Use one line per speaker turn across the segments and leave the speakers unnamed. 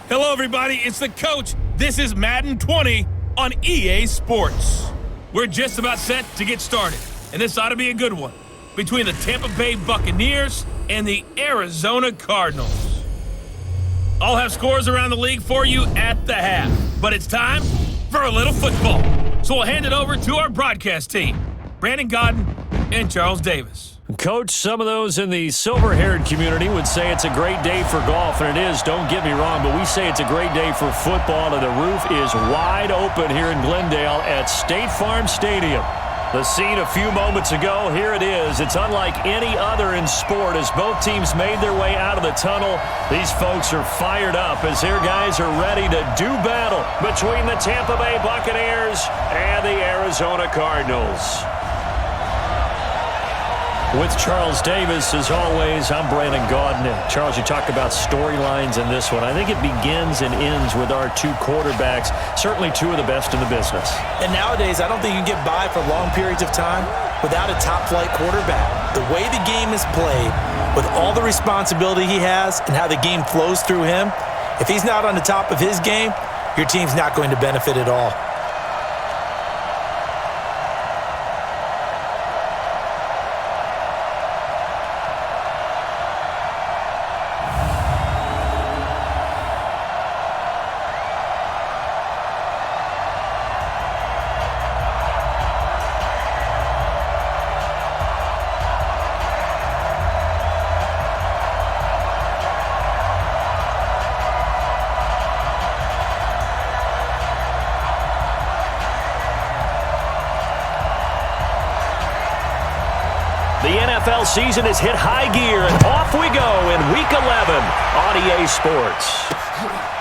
Hello, everybody. It's the coach. This is Madden 20 on EA Sports. We're just about set to get started, and this ought to be a good one between the Tampa Bay Buccaneers and the Arizona Cardinals. I'll have scores around the league for you at the half, but it's time for a little football. So we'll hand it over to our broadcast team, Brandon Godden and Charles Davis.
Coach, some of those in the silver-haired community would say it's a great day for golf, and it is, don't get me wrong, but we say it's a great day for football, and the roof is wide open here in Glendale at State Farm Stadium. The scene a few moments ago, here it is. It's unlike any other in sport as both teams made their way out of the tunnel. These folks are fired up as their guys are ready to do battle between the Tampa Bay Buccaneers and the Arizona Cardinals. With Charles Davis, as always, I'm Brandon Godden. Charles, you talk about storylines in this one. I think it begins and ends with our two quarterbacks, certainly two of the best in the business.
And nowadays, I don't think you can get by for long periods of time without a top-flight quarterback. The way the game is played, with all the responsibility he has and how the game flows through him, if he's not on the top of his game, your team's not going to benefit at all.
The NFL season has hit high gear, and off we go in Week 11 on EA Sports.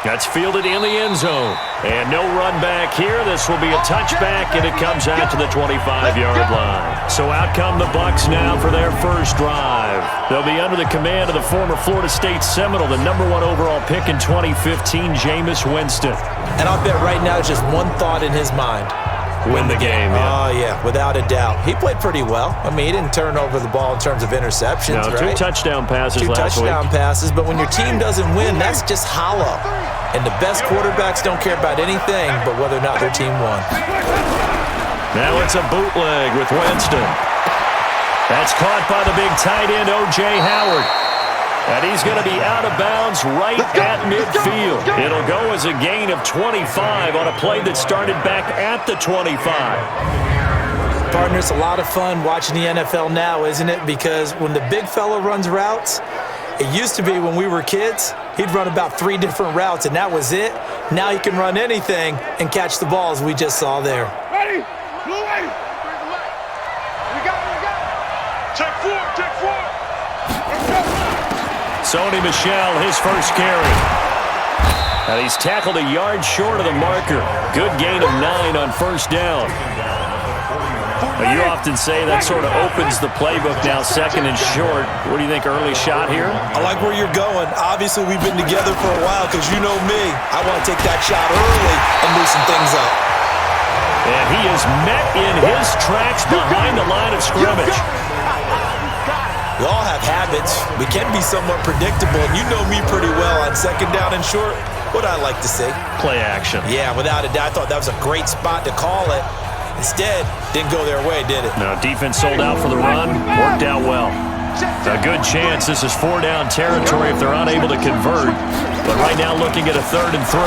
That's fielded in the end zone. And no run back here. This will be a touchback, and it comes out to the 25-yard line. So out come the BUCS now for their first drive. They'll be under the command of the former Florida State Seminole, the #1 overall pick in 2015, Jameis Winston.
And I'll bet right now just one thought in his mind.
Win the game,
yeah. Oh, yeah, without a doubt. He played pretty well. I mean, he didn't turn over the ball in terms of interceptions,
right? Two touchdown passes
last week. Two touchdown passes, but when your team doesn't win, that's just hollow. And the best quarterbacks don't care about anything but whether or not their team won.
Now it's a bootleg with Winston. That's caught by the big tight end, O.J. Howard. And he's going to be out of bounds right at midfield. It'll go as a gain of 25 on a play that started back at the 25.
Partner, it's a lot of fun watching the NFL now, isn't it? Because when the big fella runs routes, it used to be when we were kids, he'd run about 3 different routes, and that was it. Now he can run anything and catch the ball, as we just saw there.
Ready? Blue lane. We got it. Check 4. Let's go.
Sony Michel, his first carry. And he's tackled a yard short of the marker. Good gain of 9 on first down. Now, you often say that sort of opens the playbook now, second and short. What do you think, early shot here?
I like where you're going. Obviously, we've been together for a while because you know me. I want to take that shot early and loosen things up.
And he is met in his tracks behind the line of scrimmage.
We all have habits. We can be somewhat predictable, and you know me pretty well on second down and short. What I like to see.
Play action.
Yeah, without a doubt. I thought that was a great spot to call it. Instead, didn't go their way, did it?
No, defense sold out for the run. Worked out well. A good chance this is 4-down territory if they're unable to convert. But right now looking at a 3rd and 3.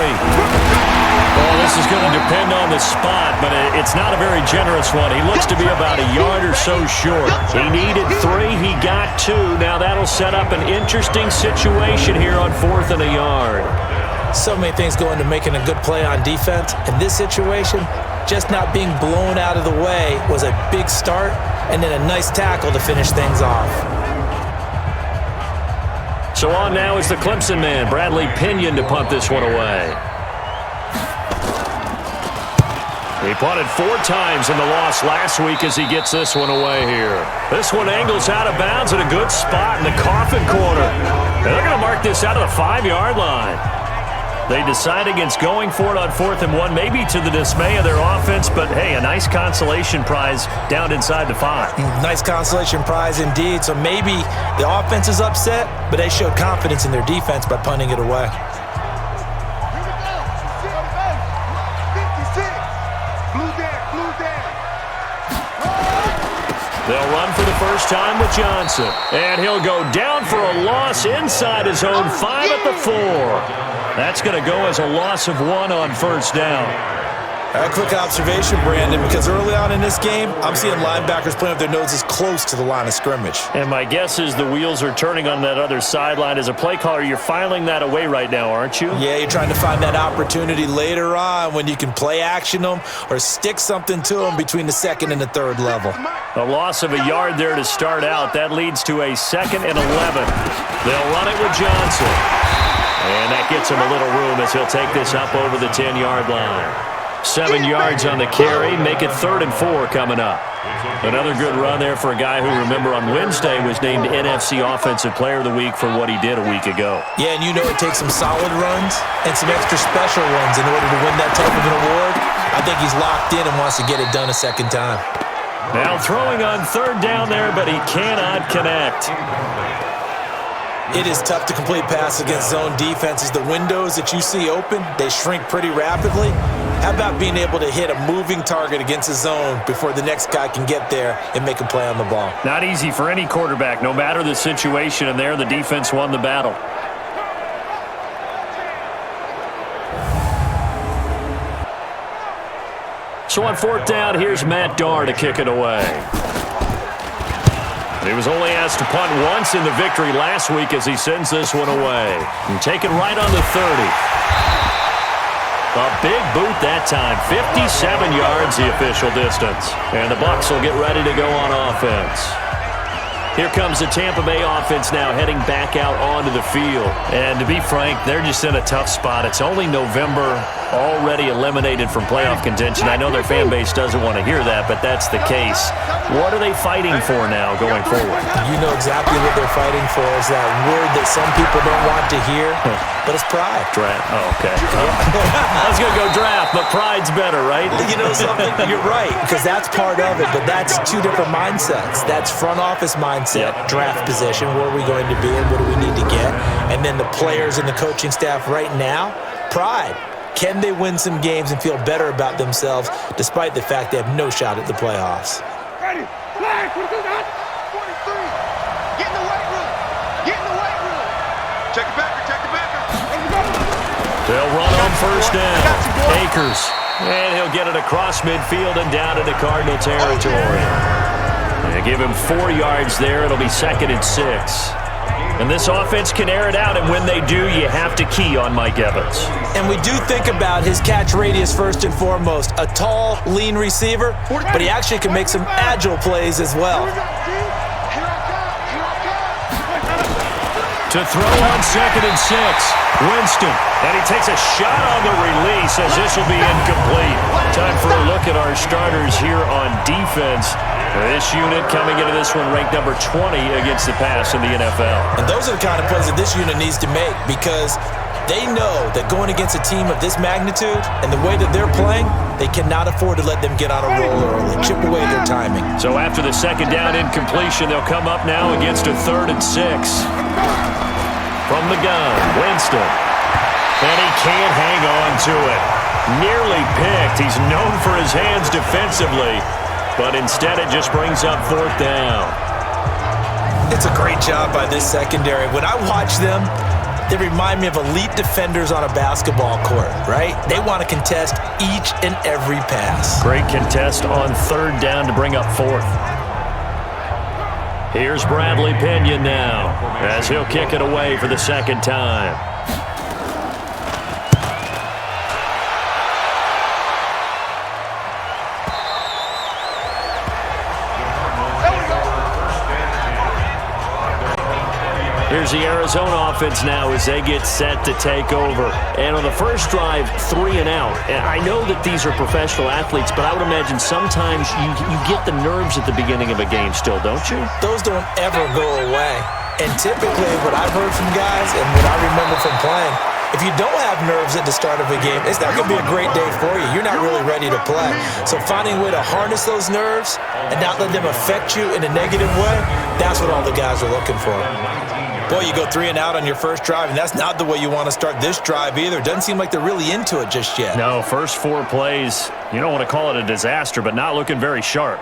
Well, this is going to depend on the spot, but it's not a very generous one. He looks to be about a yard or so short. He needed 3. He got 2. Now that'll set up an interesting situation here on 4th and a yard.
So many things go into making a good play on defense. In this situation, just not being blown out of the way was a big start, and then a nice tackle to finish things off.
So on now is the Clemson man, Bradley Pinion, to punt this one away. He punted 4 times in the loss last week as he gets this one away here. This one angles out of bounds at a good spot in the coffin corner. And they're going to mark this out of the 5-yard line. They decide against going for it on 4th and 1, maybe to the dismay of their offense, but hey, a nice consolation prize down inside the 5.
Nice consolation prize indeed. So maybe the offense is upset, but they showed confidence in their defense by punting it away.
They'll run for the first time with Johnson. And he'll go down for a loss inside his own 5 at the 4. That's going to go as a loss of 1 on first down.
A quick observation, Brandon, because early on in this game, I'm seeing linebackers playing with their noses close to the line of scrimmage.
And my guess is the wheels are turning on that other sideline. As a play caller, you're filing that away right now, aren't you?
Yeah, you're trying to find that opportunity later on when you can play action them or stick something to them between the second and the third level.
A loss of a yard there to start out. That leads to a 2nd and 11. They'll run it with Johnson. And that gets him a little room as he'll take this up over the 10-yard line. 7 yards on the carry, make it 3rd and 4 coming up. Another good run there for a guy who, remember, on Wednesday was named NFC Offensive Player of the Week for what he did a week ago.
Yeah, and you know it takes some solid runs and some extra special ones in order to win that type of an award. I think he's locked in and wants to get it done a second time.
Now throwing on 3rd down there, but he cannot connect.
It is tough to complete passes against zone defenses. The windows that you see open, they shrink pretty rapidly. How about being able to hit a moving target against a zone before the next guy can get there and make a play on the ball?
Not easy for any quarterback, no matter the situation, and there the defense won the battle. So on 4th down, here's Matt Darr to kick it away. He was only asked to punt once in the victory last week as he sends this one away. And taken right on the 30. A big boot that time. 57 yards the official distance. And the Bucs will get ready to go on offense. Here comes the Tampa Bay offense now heading back out onto the field. And to be frank, they're just in a tough spot. It's only November, already eliminated from playoff contention. I know their fan base doesn't want to hear that, but that's the case. What are they fighting for now going forward?
You know exactly what they're fighting for is that word that some people don't want to hear, but it's pride.
Draft. Oh, okay. I was going to go draft, but pride's better, right?
You know something? You're right, because that's part of it, but that's 2 different mindsets. That's front office mindset, draft position, where are we going to be and what do we need to get? And then the players and the coaching staff right now, pride. Can they win some games and feel better about themselves despite the fact they have no shot at the playoffs?
Ready, flag, what is that? 43. Get in the weight room. Get in the weight room. Check the backer, check the backer.
They'll run on first down. Akers. And he'll get it across midfield and down into Cardinal territory. They give him 4 yards there. It'll be 2nd and 6. And this offense can air it out, and when they do, you have to key on Mike Evans.
And we do think about his catch radius first and foremost. A tall, lean receiver, but he actually can make some agile plays as well.
To throw on 2nd and 6, Winston. And he takes a shot on the release as this will be incomplete. Time for a look at our starters here on defense. This unit coming into this one ranked number 20 against the pass in the NFL.
And those are the kind of plays that this unit needs to make because they know that going against a team of this magnitude and the way that they're playing, they cannot afford to let them get on a roll early, chip away their timing.
So after the 2nd down incompletion, they'll come up now against a 3rd and 6. From the gun, Winston. And he can't hang on to it. Nearly picked. He's known for his hands defensively. But instead, it just brings up 4th down.
It's a great job by this secondary. When I watch them, they remind me of elite defenders on a basketball court, right? They want to contest each and every pass.
Great contest on 3rd down to bring up 4th. Here's Bradley Pinion now as he'll kick it away for the 2nd time. Here's the Arizona offense now as they get set to take over. And on the first drive, 3 and out. And I know that these are professional athletes, but I would imagine sometimes you get the nerves at the beginning of a game still, don't you?
Those don't ever go away. And typically what I've heard from guys and what I remember from playing, if you don't have nerves at the start of a game, it's not going to be a great day for you. You're not really ready to play. So finding a way to harness those nerves and not let them affect you in a negative way, that's what all the guys are looking for. Boy, you go 3 and out on your first drive, and that's not the way you want to start this drive either. Doesn't seem like they're really into it just yet.
No, first 4 plays, you don't want to call it a disaster, but not looking very sharp.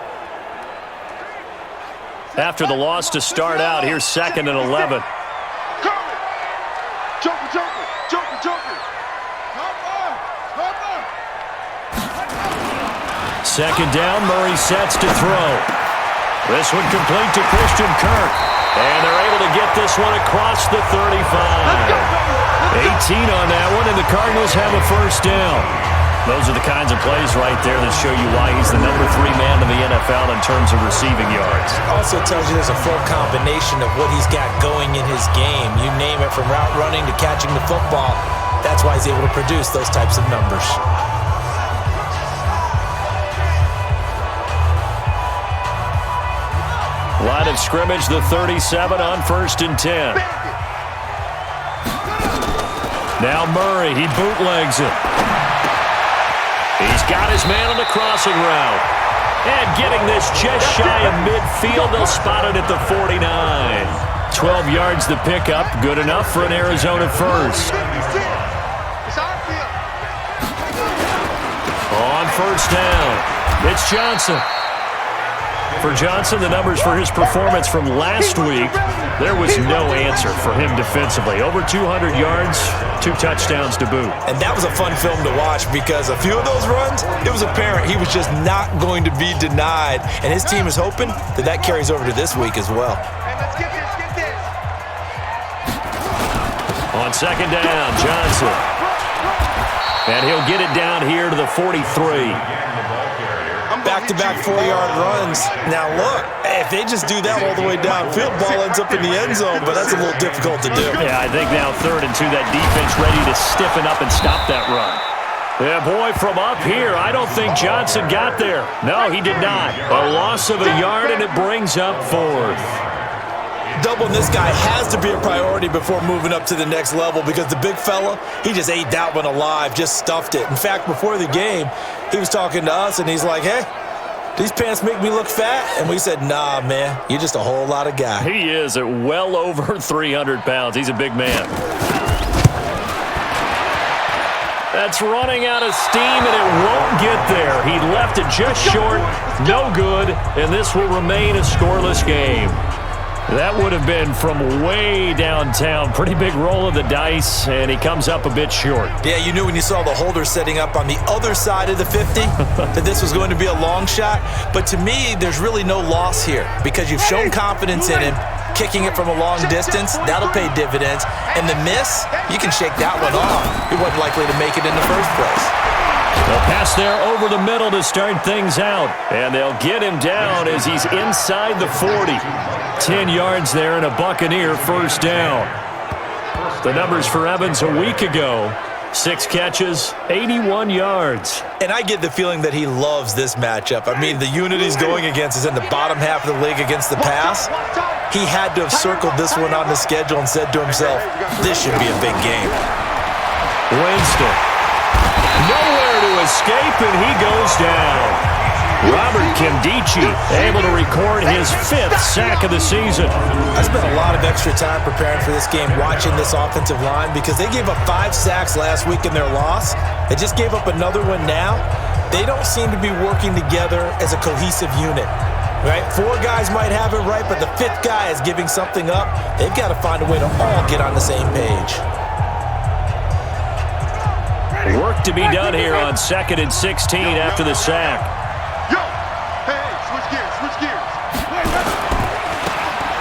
After the loss to start out, here's 2nd and 11. Second down, Murray sets to throw. This one complete to Christian Kirk. And they're able to get this one across the 35. 18 on that one, and the Cardinals have a first down. Those are the kinds of plays right there that show you why he's the number 3 man in the NFL in terms of receiving yards.
Also tells you there's a full combination of what he's got going in his game. You name it, from route running to catching the football. That's why he's able to produce those types of numbers.
Line of scrimmage, the 37 on 1st and 10. Now Murray, he bootlegs it. He's got his man on the crossing route. And getting this just shy of midfield, they'll spot it at the 49. 12 yards the pickup, good enough for an Arizona first. On first down, it's Johnson. For Johnson, the numbers for his performance from last week, there was no answer for him defensively. Over 200 yards, 2 touchdowns to boot.
And that was a fun film to watch because a few of those runs, it was apparent he was just not going to be denied. And his team is hoping that that carries over to this week as well.
On second down, Johnson. And he'll get it down here to the 43.
Back-to-back 4-yard runs. Now, look, if they just do that all the way downfield, ball ends up in the end zone, but that's a little difficult to do.
Yeah, I think now 3rd and 2, that defense ready to stiffen up and stop that run. Yeah, boy, from up here, I don't think Johnson got there. No, he did not. A loss of a yard, and it brings up 4th.
Doubling this guy has to be a priority before moving up to the next level because the big fella, he just ate that one alive, just stuffed it. In fact, before the game, he was talking to us, and he's like, hey, these pants make me look fat? And we said, nah, man, you're just a whole lot of guy.
He is at well over 300 pounds. He's a big man. That's running out of steam, and it won't get there. He left it just short, no good, and this will remain a scoreless game. That would have been from way downtown. Pretty big roll of the dice, and he comes up a bit short.
Yeah, you knew when you saw the holder setting up on the other side of the 50 that this was going to be a long shot. But to me, there's really no loss here because you've shown confidence in him. Kicking it from a long distance, that'll pay dividends. And the miss, you can shake that one off. He wasn't likely to make it in the first place.
They'll pass there over the middle to start things out. And they'll get him down as he's inside the 40. 10 yards there and a Buccaneer first down. The numbers for Evans a week ago, 6 catches, 81 yards.
And I get the feeling that he loves this matchup. I mean, the unit he's going against is in the bottom half of the league against the pass. He had to have circled this one on the schedule and said to himself, this should be a big game.
Winston. Nowhere to escape, and he goes down. Robert Kimdichie able to record his 5th sack of the season.
I spent a lot of extra time preparing for this game, watching this offensive line, because they gave up 5 sacks last week in their loss. They just gave up another one now. They don't seem to be working together as a cohesive unit. Right? 4 guys might have it right, but the 5th guy is giving something up. They've got to find a way to all get on the same page.
Work to be done here on 2nd and 16 after the sack.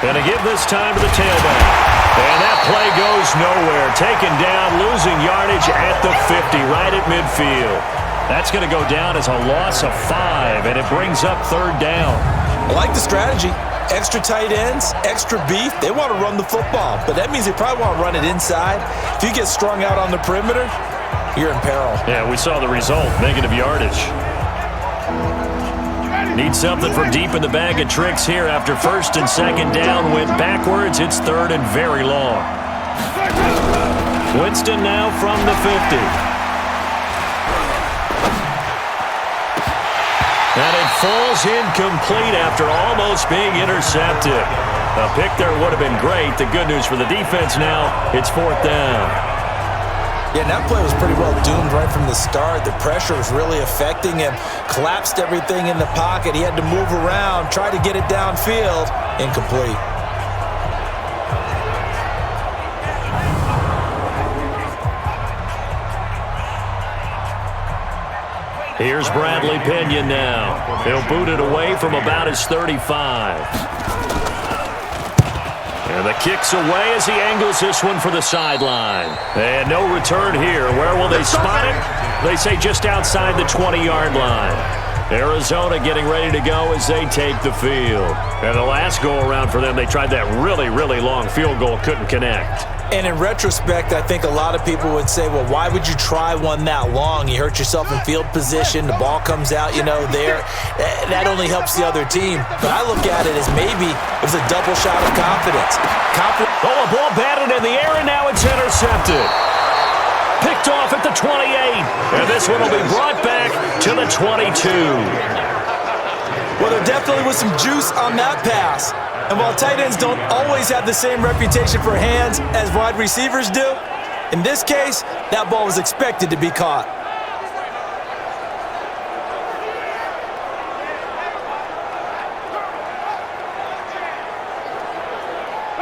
Gonna give this time to the tailback. And that play goes nowhere. Taken down, losing yardage at the 50, right at midfield. That's going to go down as a loss of 5, and it brings up 3rd down.
I like the strategy. Extra tight ends, extra beef. They want to run the football, but that means they probably want to run it inside. If you get strung out on the perimeter, you're in peril.
Yeah, we saw the result, negative yardage. Need something from deep in the bag of tricks here after 1st and 2nd down. Went backwards. It's 3rd and very long. Winston now from the 50. And it falls incomplete after almost being intercepted. A pick there would have been great. The good news for the defense now, it's 4th down.
Yeah, and that play was pretty well doomed right from the start. The pressure was really affecting him. Collapsed everything in the pocket. He had to move around, try to get it downfield. Incomplete.
Here's Bradley Pinion now. He'll boot it away from about his 35. And the kick's away as he angles this one for the sideline. And no return here. Where will they spot it? They say just outside the 20-yard line. Arizona getting ready to go as they take the field. And the last go-around for them, they tried that really, really long field goal, couldn't connect.
And in retrospect, I think a lot of people would say, well, why would you try one that long? You hurt yourself in field position. The ball comes out, there. That only helps the other team. But I look at it as maybe it was a double shot of confidence.
A ball batted in the air, and now it's intercepted. Picked off at the 28. And this one will be brought back to the 22.
Well, there definitely was some juice on that pass. And while tight ends don't always have the same reputation for hands as wide receivers do, in this case, that ball was expected to be caught.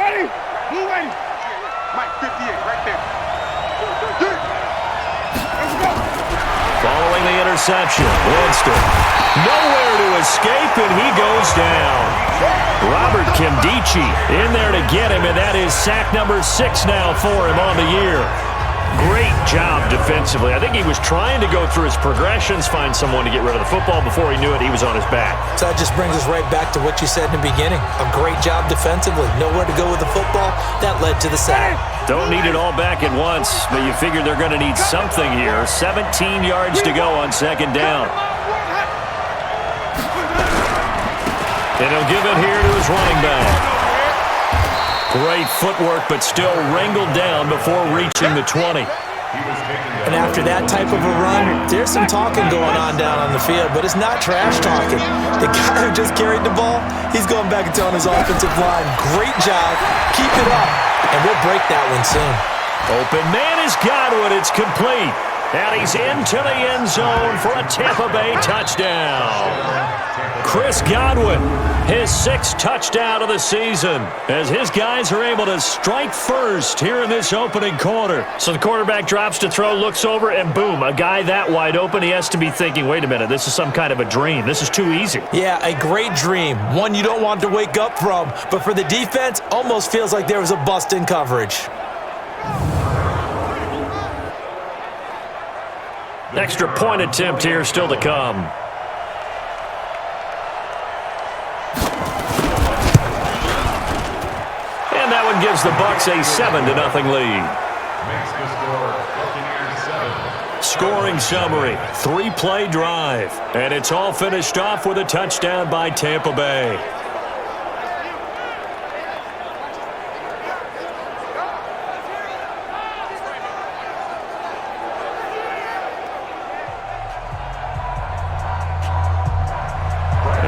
Ready? Blue ready. Mike 58 right there. Let's go.
Following the interception, Winston nowhere to escape, and he goes down. Robert Kimdichie in there to get him, and that is sack number 6 now for him on the year. Great job defensively. I think he was trying to go through his progressions, find someone to get rid of the football. Before he knew it, he was on his back.
So that just brings us right back to what you said in the beginning. A great job defensively. Nowhere to go with the football. That led to the sack.
Don't need it all back at once, but you figure they're going to need something here. 17 yards to go on second down. And he'll give it here to his running back. Great footwork, but still wrangled down before reaching the 20.
And after that type of a run, there's some talking going on down on the field, but it's not trash talking. The guy who just carried the ball, he's going back and telling his offensive line, great job, keep it up, and we'll break that one soon.
Open man is Godwin. It's complete. And he's into the end zone for a Tampa Bay touchdown. Chris Godwin, his 6th touchdown of the season, as his guys are able to strike first here in this opening quarter. So the quarterback drops to throw, looks over, and boom, a guy that wide open, he has to be thinking, wait a minute, this is some kind of a dream. This is too easy.
Yeah, a great dream, one you don't want to wake up from, but for the defense, almost feels like there was a bust in coverage.
Extra point attempt here still to come. And that one gives the BUCS a 7-0 lead. Scoring summary, 3-play drive. And it's all finished off with a touchdown by Tampa Bay.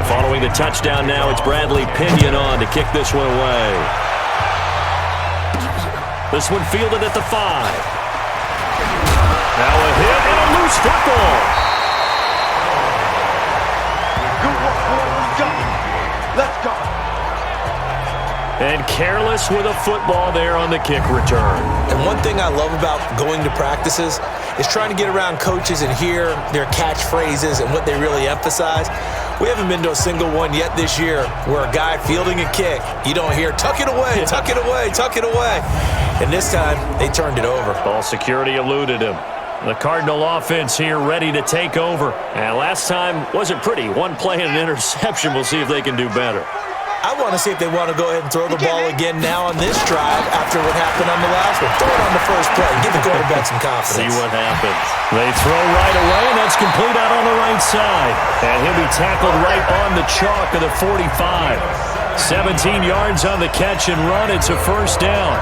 Following the touchdown now, it's Bradley Pinion on to kick this one away. This one fielded at the 5. Now a hit and a loose football.
Good work, boy. Let's go.
And careless with a football there on the kick return.
And one thing I love about going to practices is trying to get around coaches and hear their catchphrases and what they really emphasize. We haven't been to a single one yet this year where a guy fielding a kick, you don't hear, tuck it away, tuck it away, tuck it away. And this time, they turned it over.
Ball security eluded him. The Cardinal offense here ready to take over. And last time wasn't pretty. One play and an interception. We'll see if they can do better.
I want to see if they want to go ahead and throw the ball again now on this drive after what happened on the last one. Throw it on the first play. Give the quarterback some confidence.
See what happens. They throw right away, and that's complete out on the right side. And he'll be tackled right on the chalk of the 45. 17 yards on the catch and run. It's a first down.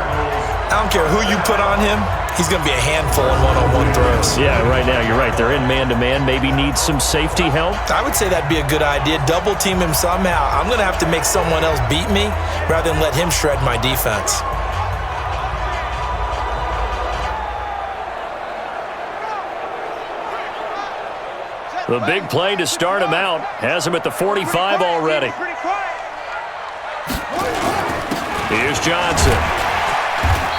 I don't care who you put on him. He's going to be a handful in one-on-one throws.
Yeah, right now, you're right. They're in man-to-man. Maybe needs some safety help.
I would say that'd be a good idea. Double team him somehow. I'm going to have to make someone else beat me rather than let him shred my defense.
The big play to start him out has him at the 45 already. Here's Johnson.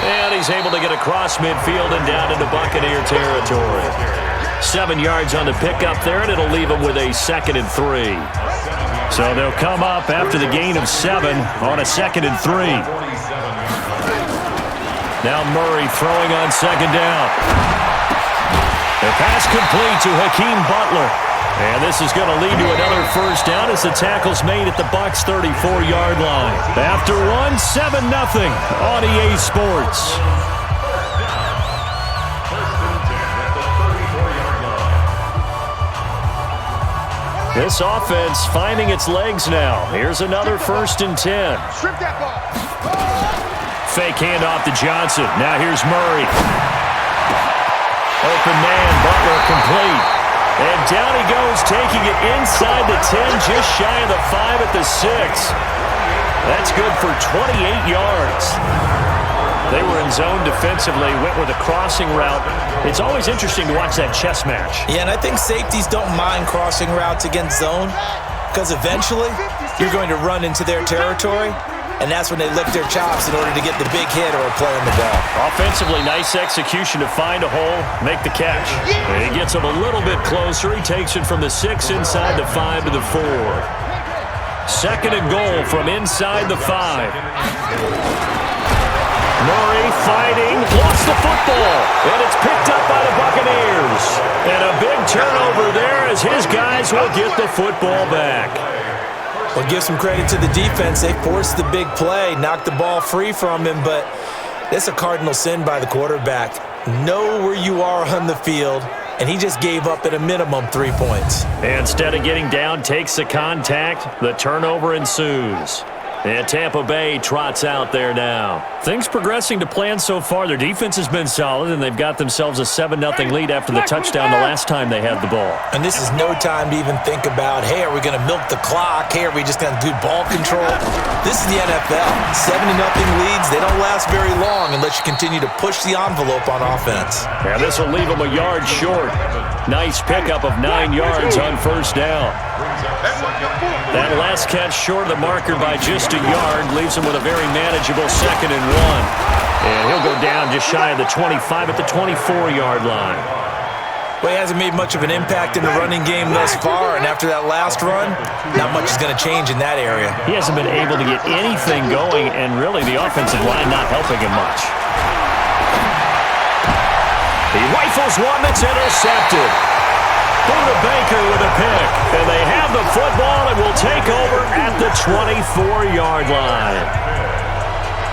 And he's able to get across midfield and down into Buccaneer territory. 7 yards on the pickup there, and it'll leave him with a 2nd and 3. So they'll come up after the gain of 7 on a 2nd and 3. Now Murray throwing on 2nd down. The pass complete to Hakeem Butler. And this is going to lead to another first down as the tackle's made at the BUCS 34-yard line. After 7-0 on EA Sports. This offense finding its legs now. Here's another 1st and 10.
Strip that ball.
Fake handoff to Johnson. Now here's Murray. Open man, Butler complete. And down he goes, taking it inside the 10, just shy of the 5 at the 6. That's good for 28 yards. They were in zone defensively, went with a crossing route. It's always interesting to watch that chess match.
Yeah, and I think safeties don't mind crossing routes against zone because eventually you're going to run into their territory, and that's when they lick their chops in order to get the big hit or play on the ball.
Offensively, nice execution to find a hole, make the catch. And he gets him a little bit closer. He takes it from the 6 inside the 5 to the 4. 2nd and goal from inside the 5. Murray fighting, lost the football, and it's picked up by the Buccaneers. And a big turnover there as his guys will get the football back.
Well, give some credit to the defense. They forced the big play, knocked the ball free from him, but that's a cardinal sin by the quarterback. Know where you are on the field, and he just gave up at a minimum 3 points.
And instead of getting down, takes the contact, the turnover ensues. And Tampa Bay trots out there now. Things progressing to plan so far. Their defense has been solid, and they've got themselves a 7-0 lead after the touchdown the last time they had the ball.
And this is no time to even think about, hey, are we going to milk the clock? Hey, are we just going to do ball control? This is the NFL. 7-0 leads, they don't last very long unless you continue to push the envelope on offense.
And this will leave them a yard short. Nice pickup of 9 yards on 1st down. That last catch short of the marker by just a yard leaves him with a very manageable 2nd and 1. And he'll go down just shy of the 25 at the 24-yard line.
Well, he hasn't made much of an impact in the running game thus far, and after that last run, not much is going to change in that area.
He hasn't been able to get anything going, and really the offensive line not helping him much. He rifles one that's intercepted. Buda Baker with a pick, and they have the football and will take over at the 24-yard line.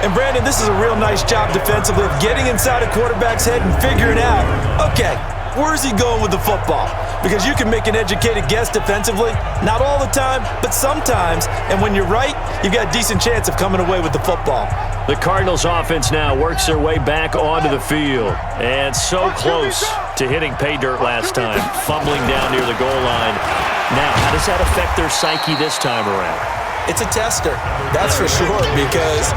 And Brandon, this is a real nice job defensively of getting inside a quarterback's head and figuring out, okay, where's he going with the football? Because you can make an educated guess defensively, not all the time, but sometimes, and when you're right, you've got a decent chance of coming away with the football.
The Cardinals offense now works their way back onto the field, and so close to hitting pay dirt last time, fumbling down near the goal line. Now, how does that affect their psyche this time around?
It's a tester, that's for sure, because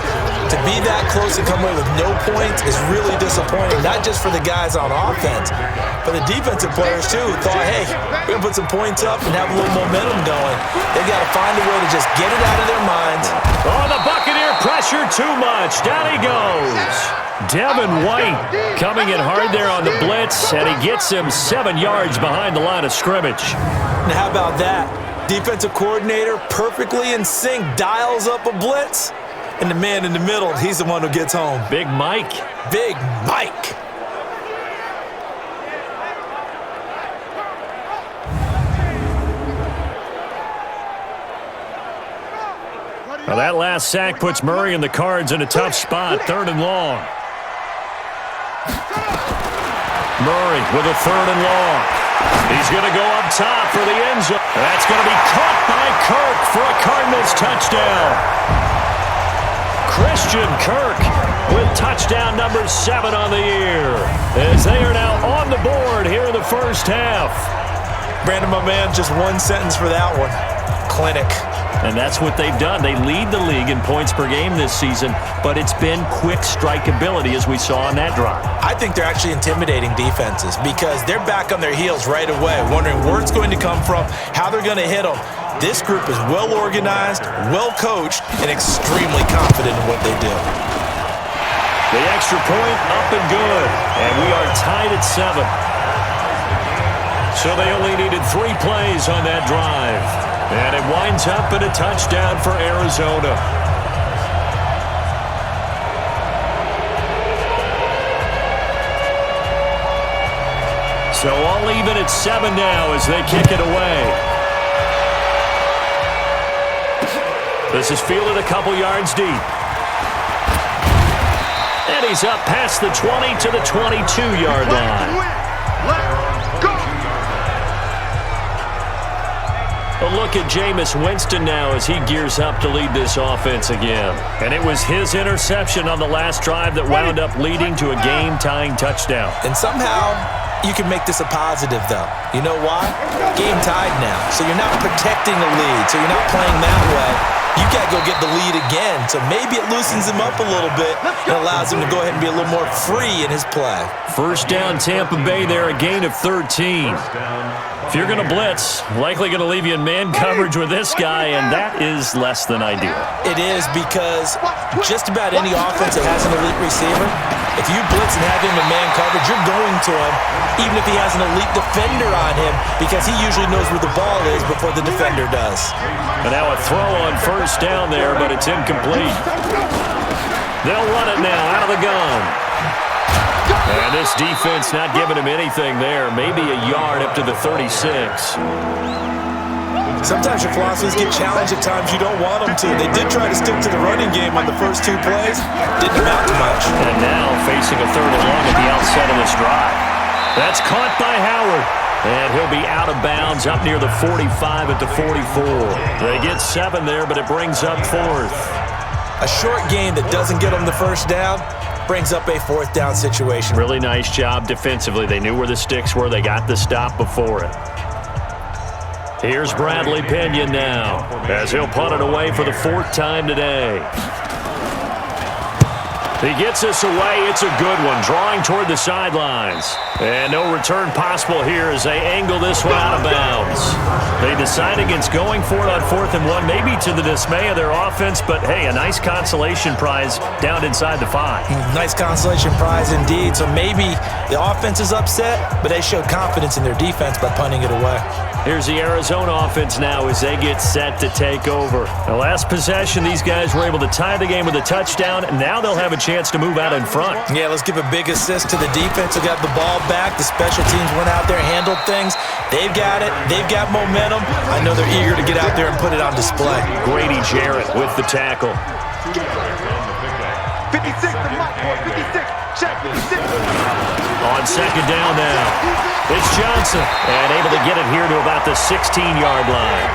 to be that close and come away with no points is really disappointing, not just for the guys on offense, but the defensive players too, who thought, hey, we're going to put some points up and have a little momentum going. They've got to find a way to just get it out of their minds.
Oh, the Buccaneer pressure too much. Down he goes. Devin White coming in hard there on the blitz, and he gets him 7 yards behind the line of scrimmage.
Now, how about that? Defensive coordinator perfectly in sync, dials up a blitz, and the man in the middle, he's the one who gets home.
Big Mike.
Big Mike.
Well, that last sack puts Murray and the Cards in a tough spot, 3rd and long. Murray with a 3rd and long. He's going to go up top for the end zone. That's going to be caught by Kirk for a Cardinals touchdown. Christian Kirk with touchdown number 7 on the year, as they are now on the board here in the first half.
Brandon, my man, just one sentence for that one. Clinic.
And that's what they've done. They lead the league in points per game this season, but it's been quick strikeability as we saw on that drive.
I think they're actually intimidating defenses because they're back on their heels right away, wondering where it's going to come from, how they're going to hit them. This group is well organized, well coached, and extremely confident in what they do.
The extra point up and good, and we are tied at 7. So they only needed 3 plays on that drive, and it winds up in a touchdown for Arizona. So all even at 7 now as they kick it away. This is fielded a couple yards deep. And he's up past the 20 to the 22-yard line.
Let's go.
A look at Jameis Winston now as he gears up to lead this offense again. And it was his interception on the last drive that wound up leading to a game-tying touchdown.
And somehow you can make this a positive, though. You know why? Game tied now. So you're not protecting the lead. So you're not playing that way. You got to go get the lead again. So maybe it loosens him up a little bit and allows him to go ahead and be a little more free in his play.
First down, Tampa Bay there, a gain of 13. If you're going to blitz, likely going to leave you in man coverage with this guy, and that is less than ideal.
It is because just about any offense that has an elite receiver, if you blitz and have him in man coverage, you're going to him, even if he has an elite defender on him, because he usually knows where the ball is before the defender does.
And now a throw on first down there, but it's incomplete. They'll run it now out of the gun. And this defense not giving him anything there. Maybe a yard up to the 36.
Sometimes your philosophies get challenged at times you don't want them to. They did try to stick to the running game on the first 2 plays. Didn't amount to much.
And now facing a 3rd and long at the outset of this drive. That's caught by Howard. And he'll be out of bounds up near the 45 at the 44. They get 7 there, but it brings up 4th.
A short gain that doesn't get them the first down brings up a 4th down situation.
Really nice job defensively. They knew where the sticks were. They got the stop before it. Here's Bradley Pinion now as he'll punt it away for the 4th time today. He gets us away. It's a good one, drawing toward the sidelines. And no return possible here as they angle this one out of bounds. They decide against going for it on 4th and 1, maybe to the dismay of their offense, but hey, a nice consolation prize down inside the 5.
Nice consolation prize indeed. So maybe the offense is upset, but they showed confidence in their defense by punting it away.
Here's the Arizona offense now as they get set to take over. The last possession, these guys were able to tie the game with a touchdown, and now they'll have a chance to move out in front.
Yeah, let's give a big assist to the defense who got the ball back. The special teams went out there, handled things. They've got it. They've got momentum. I know they're eager to get out there and put it on display.
Grady Jarrett with the tackle.
56, the Mike boy, 56. Check 56.
On 2nd down now, it's Johnson, and able to get it here to about the 16-yard line.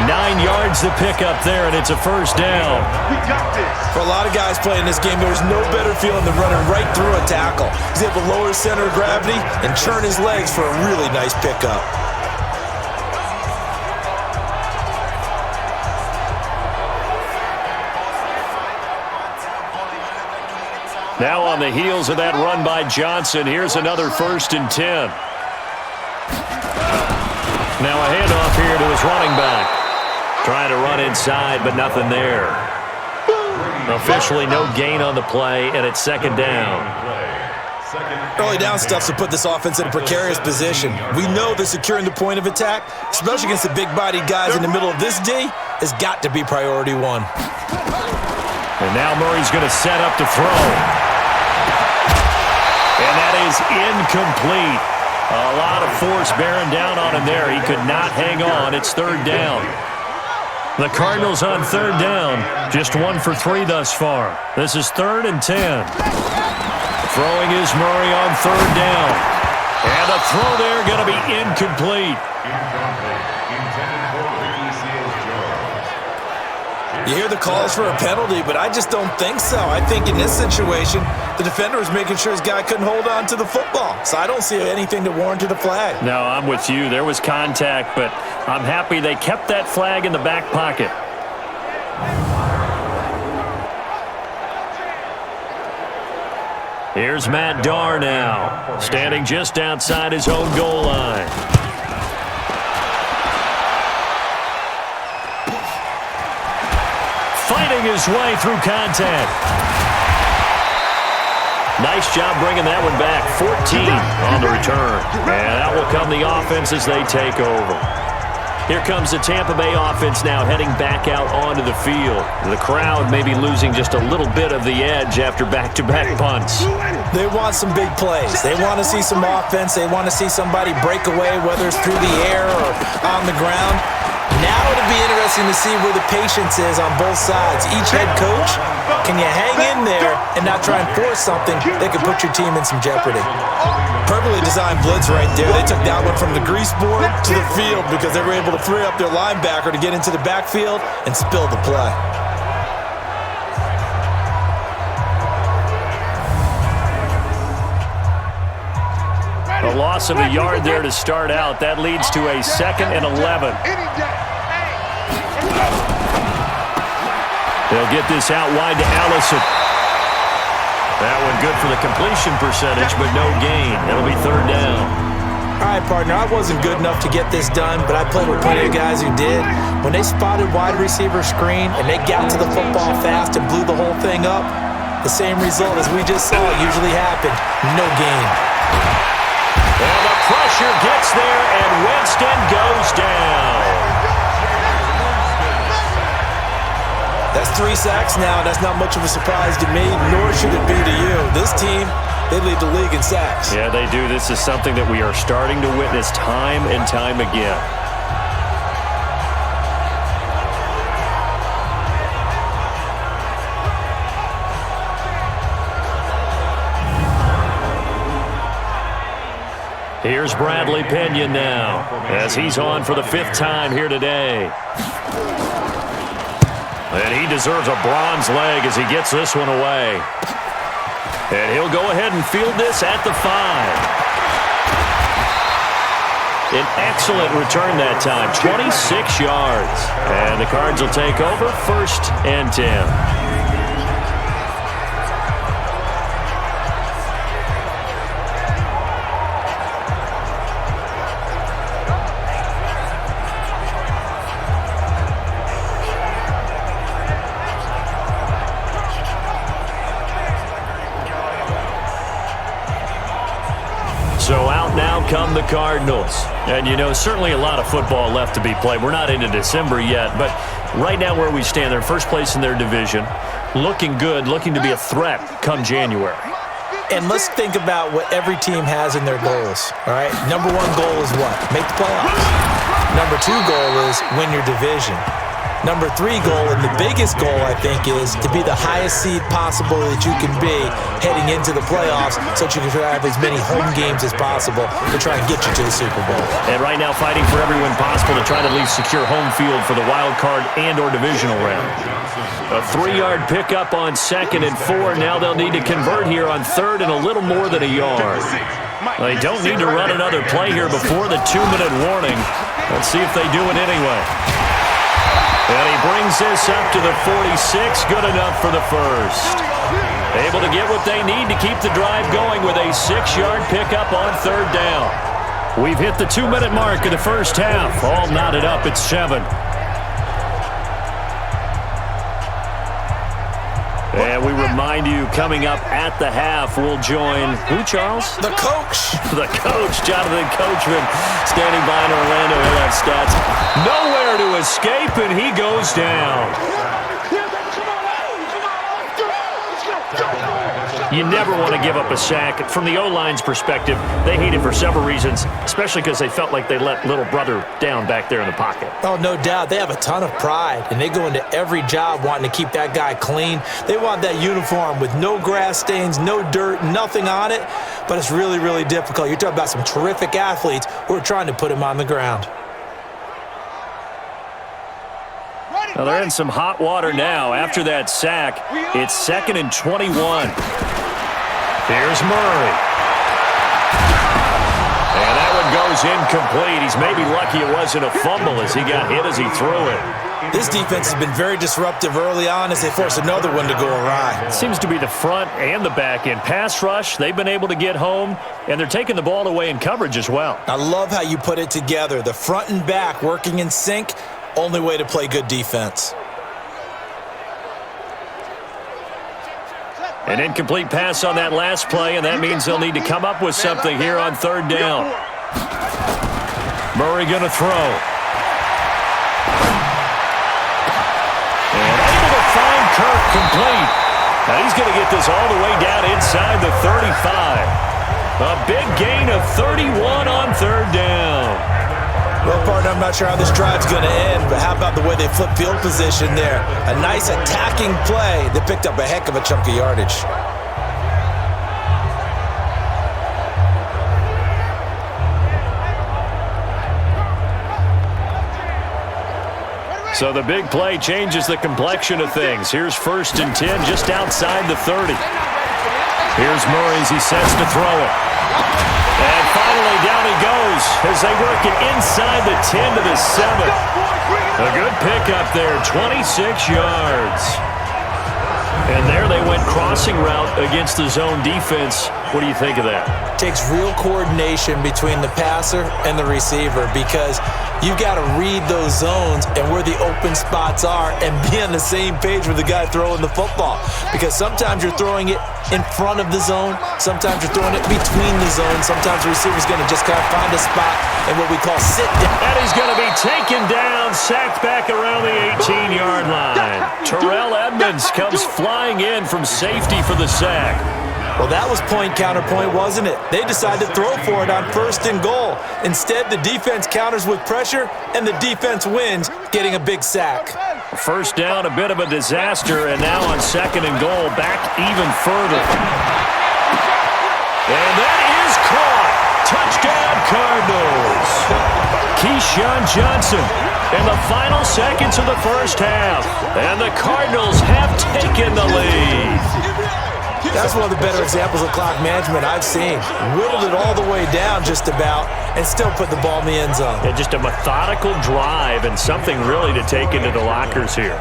9 yards to pick up there, and it's a 1st down.
We got this.
For a lot of guys playing this game, there's no better feeling than running right through a tackle. He's able to lower his center of gravity and churn his legs for a really nice pickup.
Now on the heels of that run by Johnson, here's another 1st and 10. Now a handoff here to his running back. Trying to run inside, but nothing there. Officially no gain on the play, and it's 2nd down.
Early down stuff to put this offense in a precarious position. We know that securing the point of attack, especially against the big-bodied guys in the middle of this D, has got to be priority 1.
And now Murray's going to set up to throw. And that is incomplete. A lot of force bearing down on him there. He could not hang on. It's 3rd down. The Cardinals on 3rd down. Just 1 for 3 thus far. This is 3rd and 10. Throwing is Murray on 3rd down. And a throw there going to be incomplete.
You hear the calls for a penalty, but I just don't think so. I think in this situation, the defender was making sure his guy couldn't hold on to the football. So I don't see anything to warrant a flag.
No, I'm with you. There was contact, but I'm happy they kept that flag in the back pocket. Here's Matt Darr now, standing just outside his own goal line. Fighting his way through contact. Nice job bringing that one back. 14 on the return. And out will come the offense as they take over. Here comes the Tampa Bay offense now heading back out onto the field. The crowd may be losing just a little bit of the edge after back-to-back punts.
They want some big plays. They want to see some offense. They want to see somebody break away, whether it's through the air or on the ground. Now it'll be interesting to see where the patience is on both sides. Each head coach, can you hang in there and not try and force something that could put your team in some jeopardy?
Perfectly designed blitz right there. They took that one from the grease board to the field because they were able to free up their linebacker to get into the backfield and spill the play.
A loss of a yard there to start out. That leads to a 2nd and 11. They'll get this out wide to Allison. That one good for the completion percentage, but no gain. It'll be 3rd down.
All right, partner, I wasn't good enough to get this done, but I played with plenty of guys who did. When they spotted wide receiver screen and they got to the football fast and blew the whole thing up, the same result as we just saw usually happened. No gain.
And the pressure gets there, and Winston goes down.
That's 3 sacks now. That's not much of a surprise to me, nor should it be to you. This team, they lead the league in sacks.
Yeah, they do. This is something that we are starting to witness time and time again. Here's Bradley Pinion now, as he's on for the 5th time here today. And he deserves a bronze leg as he gets this one away. And he'll go ahead and field this at the 5. An excellent return that time, 26 yards. And the Cards will take over, 1st and 10. So out now come the Cardinals. And, you know, certainly a lot of football left to be played. We're not into December yet, but right now where we stand, they're first place in their division. Looking good, looking to be a threat come January.
And let's think about what every team has in their goals, all right? Number 1 goal is what? Make the playoffs. Number 2 goal is win your division. Number 3 goal, and the biggest goal, I think, is to be the highest seed possible that you can be heading into the playoffs so that you can have as many home games as possible to try and get you to the Super Bowl.
And right now fighting for every win possible to try to at least secure home field for the wild card and or divisional round. A 3-yard pickup on 2nd and 4. Now they'll need to convert here on 3rd and a little more than a yard. They don't need to run another play here before the 2-minute warning. Let's see if they do it anyway. And he brings this up to the 46, good enough for the 1st. Able to get what they need to keep the drive going with a 6-yard pickup on 3rd down. We've hit the 2-minute mark of the first half. All knotted up at 7. And we remind you, coming up at the half, we'll join who, Charles?
The coach.
The coach, Jonathan Coachman, standing by in Orlando. He'll have stats. Nowhere to escape, and he goes down. You never want to give up a sack. From the O-line's perspective, they hate it for several reasons, especially because they felt like they let little brother down back there in the pocket.
Oh, no doubt. They have a ton of pride, and they go into every job wanting to keep that guy clean. They want that uniform with no grass stains, no dirt, nothing on it, but it's really, really difficult. You're talking about some terrific athletes who are trying to put him on the ground.
Well, they're in some hot water now. After that sack, it's 2nd and 21. Here's Murray. And that one goes incomplete. He's maybe lucky it wasn't a fumble as he got hit as he threw it.
This defense has been very disruptive early on as they force another one to go awry.
Seems to be the front and the back end. Pass rush, they've been able to get home, and they're taking the ball away in coverage as well.
I love how you put it together. The front and back working in sync, only way to play good defense.
An incomplete pass on that last play, and that means they'll need to come up with something here on third down. Murray going to throw. And able to find Kirk complete. Now he's going to get this all the way down inside the 35. A big gain of 31 on third down.
Well, partner, I'm not sure how this drive's going to end, but how about the way they flip field position there? A nice attacking play that picked up a heck of a chunk of yardage.
So the big play changes the complexion of things. Here's 1st and 10 just outside the 30. Here's Murray as he sets to throw it. And finally down he goes as they work it inside the 10 to the 7. A good pickup there, 26 yards. And there they went crossing route against the zone defense. What do you think of that?
Takes real coordination between the passer and the receiver because you've got to read those zones and where the open spots are and be on the same page with the guy throwing the football. Because sometimes you're throwing it in front of the zone, sometimes you're throwing it between the zones, sometimes the receiver's going to just kind of find a spot and what we call sit down.
And he's going to be taken down, sacked back around the 18-yard line. Terrell Edmonds comes flying in from safety for the sack.
Well, that was point-counterpoint, wasn't it? They decided to throw for it on 1st and goal. Instead, the defense counters with pressure, and the defense wins, getting a big sack.
First down, a bit of a disaster, and now on 2nd and goal, back even further. And that is caught. Touchdown, Cardinals. Keyshawn Johnson in the final seconds of the first half. And the Cardinals have taken the lead.
That's one of the better examples of clock management I've seen. Whittled it all the way down just about and still put the ball in the end zone.
Yeah, just a methodical drive and something really to take into the lockers here.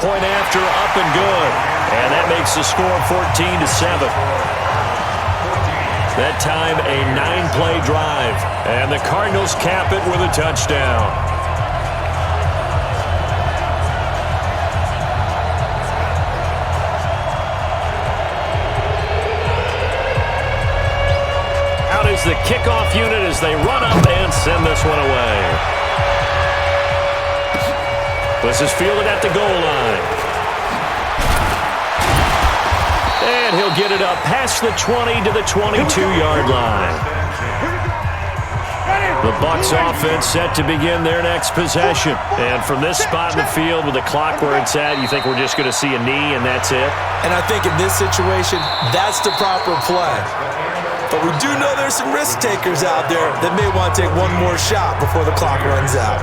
Point after, up and good. And that makes the score 14-7. That time a 9-play drive. And the Cardinals cap it with a touchdown. Is the kickoff unit as they run up and send this one away. This is fielded at the goal line. And he'll get it up past the 20 to the 22-yard line. The BUCS offense set to begin their next possession. And from this spot in the field with the clock where it's at, you think we're just going to see a knee and that's it?
And I think in this situation, that's the proper play. But we do know there's some risk takers out there that may want to take one more shot before the clock runs out.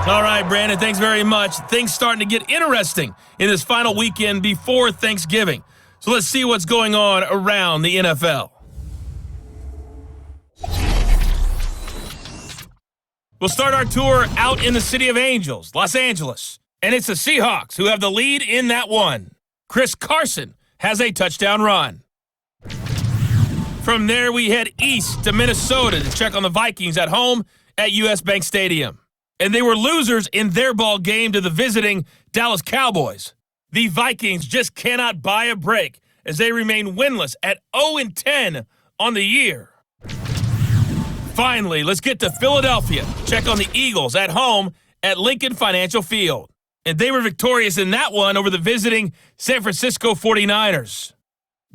All right, Brandon, thanks very much. Things starting to get interesting in this final weekend before Thanksgiving. So let's see what's going on around the NFL. We'll start our tour out in the City of Angels, Los Angeles. And it's the Seahawks who have the lead in that one. Chris Carson has a touchdown run. From there, we head east to Minnesota to check on the Vikings at home at US Bank Stadium. And they were losers in their ball game to the visiting Dallas Cowboys. The Vikings just cannot buy a break as they remain winless at 0-10 on the year. Finally, let's get to Philadelphia. Check on the Eagles at home at Lincoln Financial Field. And they were victorious in that one over the visiting San Francisco 49ers.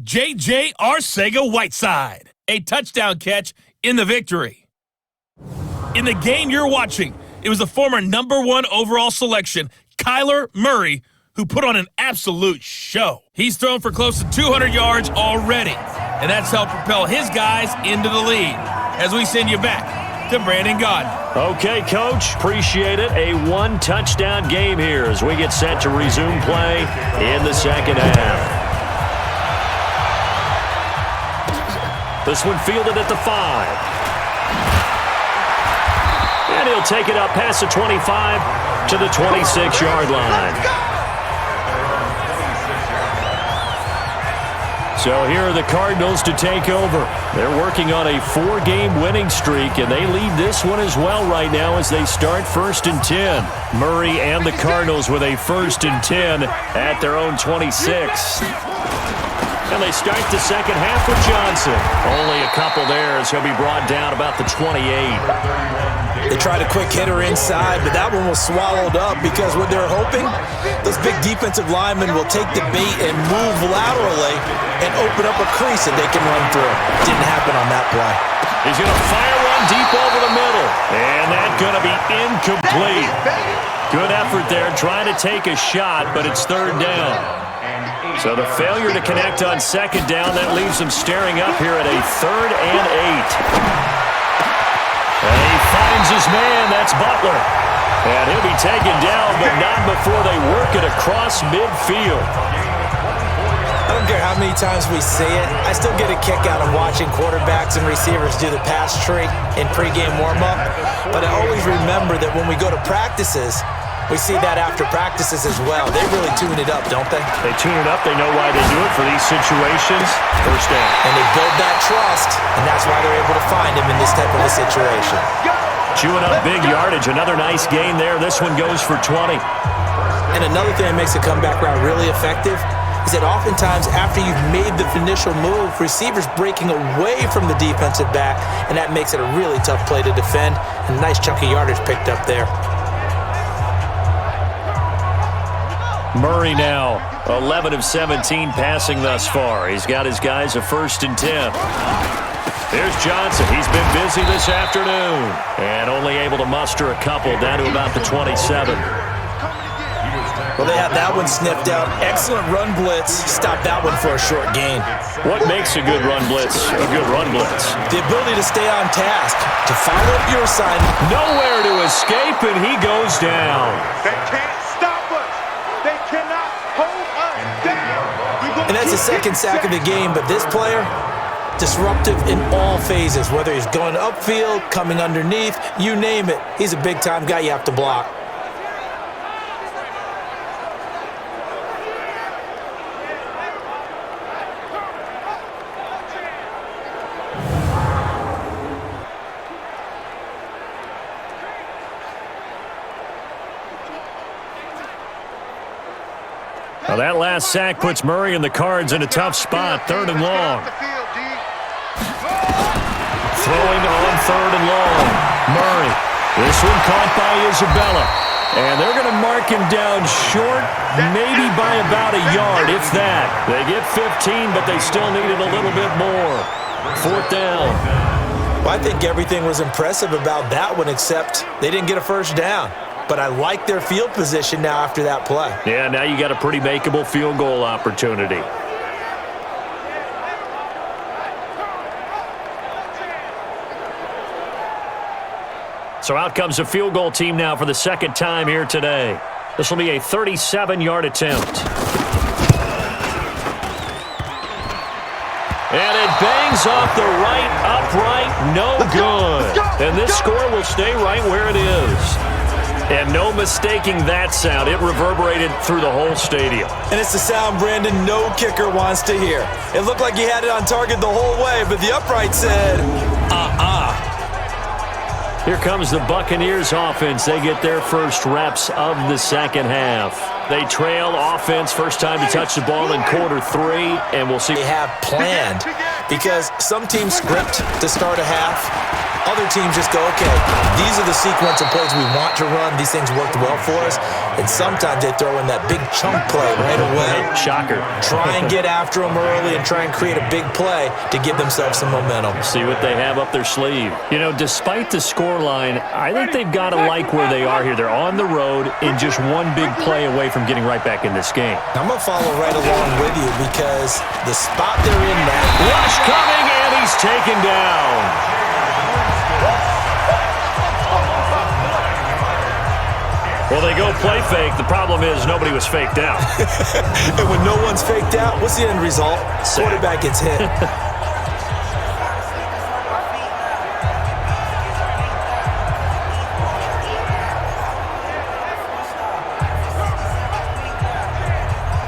J.J. Arcega-Whiteside, a touchdown catch in the victory. In the game you're watching, it was the former #1 overall selection, Kyler Murray, who put on an absolute show. He's thrown for close to 200 yards already, and that's helped propel his guys into the lead. As we send you back to Brandon Gaudin.
Okay, Coach, appreciate it. A one-touchdown game here as we get set to resume play in the second half. This one fielded at the 5. and he'll take it up past the 25 to the 26-yard line. So here are the Cardinals to take over. They're working on a 4-game winning streak, and they lead this one as well right now as they start 1st and 10. Murray and the Cardinals with a 1st and 10 at their own 26. And they start the second half with Johnson. Only a couple there as he'll be brought down about the 28.
They tried a quick hitter inside, but that one was swallowed up because what they're hoping, those big defensive linemen will take the bait and move laterally and open up a crease that they can run through. Didn't happen on that play.
He's going to fire one deep over the middle, and that's going to be incomplete. Good effort there trying to take a shot, but it's 3rd down. So the failure to connect on 2nd down, that leaves them staring up here at a 3rd and 8. And he finds his man. That's Butler. And he'll be taken down, but not before they work it across midfield.
I don't care how many times we see it. I still get a kick out of watching quarterbacks and receivers do the pass tree in pregame warm-up. But I always remember that when we go to practices, we see that after practices as well. They really tune it up, don't they?
They tune it up. They know why they do it for these situations. 1st down.
And they build that trust, and that's why they're able to find him in this type of a situation.
Chewing up big yardage. Another nice gain there. This one goes for 20.
And another thing that makes a comeback route really effective is that oftentimes after you've made the initial move, receivers breaking away from the defensive back, and that makes it a really tough play to defend. And a nice chunk of yardage picked up there.
Murray now, 11 of 17 passing thus far. He's got his guys a 1st and 10. There's Johnson. He's been busy this afternoon and only able to muster a couple down to about the 27.
Well, they had that one sniffed out. Excellent run blitz. Stopped that one for a short gain.
What makes a good run blitz a good run blitz?
The ability to stay on task, to follow up your assignment.
Nowhere to escape, and he goes down.
They can't stop us. They cannot hold us down.
And that's the 2nd sack of the game, but this player, disruptive in all phases, whether he's going upfield, coming underneath, you name it. He's a big-time guy you have to block.
Now that last sack puts Murray and the Cards in a tough spot, 3rd and long. Throwing on 3rd and long. Murray. This one caught by Isabella. And they're going to mark him down short, maybe by about a yard, if that. They get 15, but they still needed a little bit more. 4th down.
Well, I think everything was impressive about that one, except they didn't get a 1st down. But I like their field position now after that play.
Yeah, now you got a pretty makeable field goal opportunity. So out comes a field goal team now for the 2nd time here today. This will be a 37-yard attempt. And it bangs off the right upright, no good. And this score will stay right where it is. And no mistaking that sound. It reverberated through the whole stadium.
And it's the sound Brandon no kicker wants to hear. It looked like he had it on target the whole way, but the upright said,
Here comes the Buccaneers offense. They get their first reps of the 2nd half. They trail offense, first time to touch the ball in quarter 3, and we'll see.
They have planned, because some teams script to start a half. Other teams just go, okay, these are the sequence of plays we want to run. These things worked well for us. And sometimes they throw in that big chunk play right away.
Shocker.
Try and get after them early and try and create a big play to give themselves some momentum.
See what they have up their sleeve. You know, despite the scoreline, I think they've got to like where they are here. They're on the road and just one big play away from getting right back in this game.
I'm going to follow right along with you because the spot they're in now.
Rush coming, and he's taken down. Well, they go play fake. The problem is nobody was faked out.
And when no one's faked out, what's the end result? Quarterback gets hit.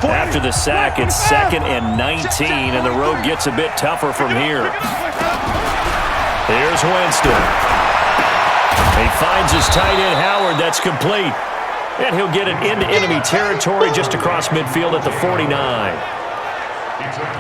After the sack, it's 2nd and 19, and the road gets a bit tougher from here. Here's Winston. He finds his tight end, Howard. That's complete. And he'll get it into enemy territory just across midfield at the 49.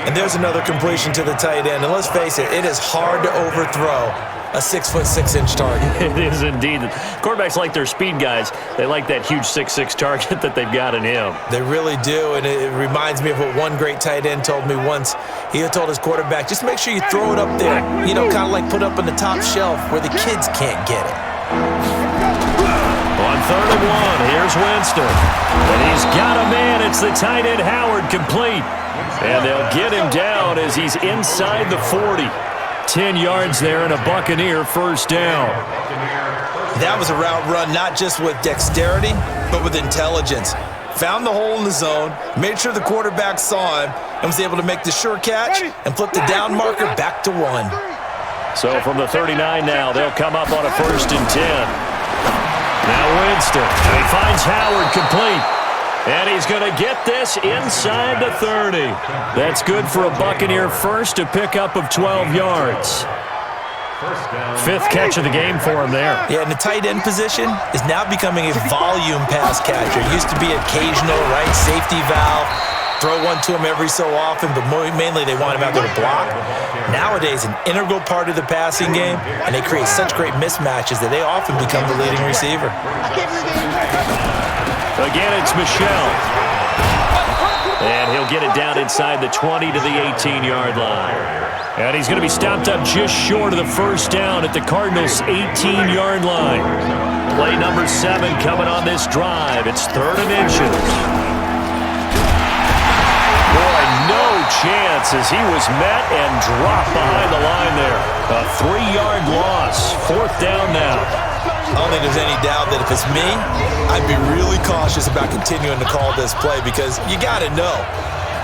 And there's another completion to the tight end. And let's face it, it is hard to overthrow a 6'6" target.
It is indeed. Quarterbacks like their speed guys. They like that huge 6'6" target that they've got in him.
They really do, and it reminds me of what one great tight end told me once. He told his quarterback, just make sure you throw it up there, you know, kind of like put up on the top shelf where the kids can't get it.
On 3rd and 1, here's Winston. And he's got a man. It's the tight end, Howard, complete. And they'll get him down as he's inside the 40. 10 yards there and a Buccaneer first down.
That was a route run not just with dexterity, but with intelligence. Found the hole in the zone, made sure the quarterback saw him, and was able to make the sure catch and flip the down marker back to 1.
So from the 39 now, they'll come up on a 1st and 10. Now Winston. He finds Howard complete. And he's going to get this inside the 30. That's good for a Buccaneer first, a pickup of 12 yards. 5th catch of the game for him there.
Yeah, and the tight end position is now becoming a volume pass catcher. It used to be occasional, right, safety valve, throw one to him every so often, but mainly they want him out there to block. Nowadays, an integral part of the passing game, and they create such great mismatches that they often become the leading receiver.
Again, it's Michel. And he'll get it down inside the 20 to the 18-yard line. And he's going to be stopped up just short of the first down at the Cardinals' 18-yard line. Play number 7 coming on this drive. It's 3rd and inches. Boy, no chance as he was met and dropped behind the line there. A 3-yard loss. 4th down now.
I don't think there's any doubt that if it's me, I'd be really cautious about continuing to call this play because you got to know,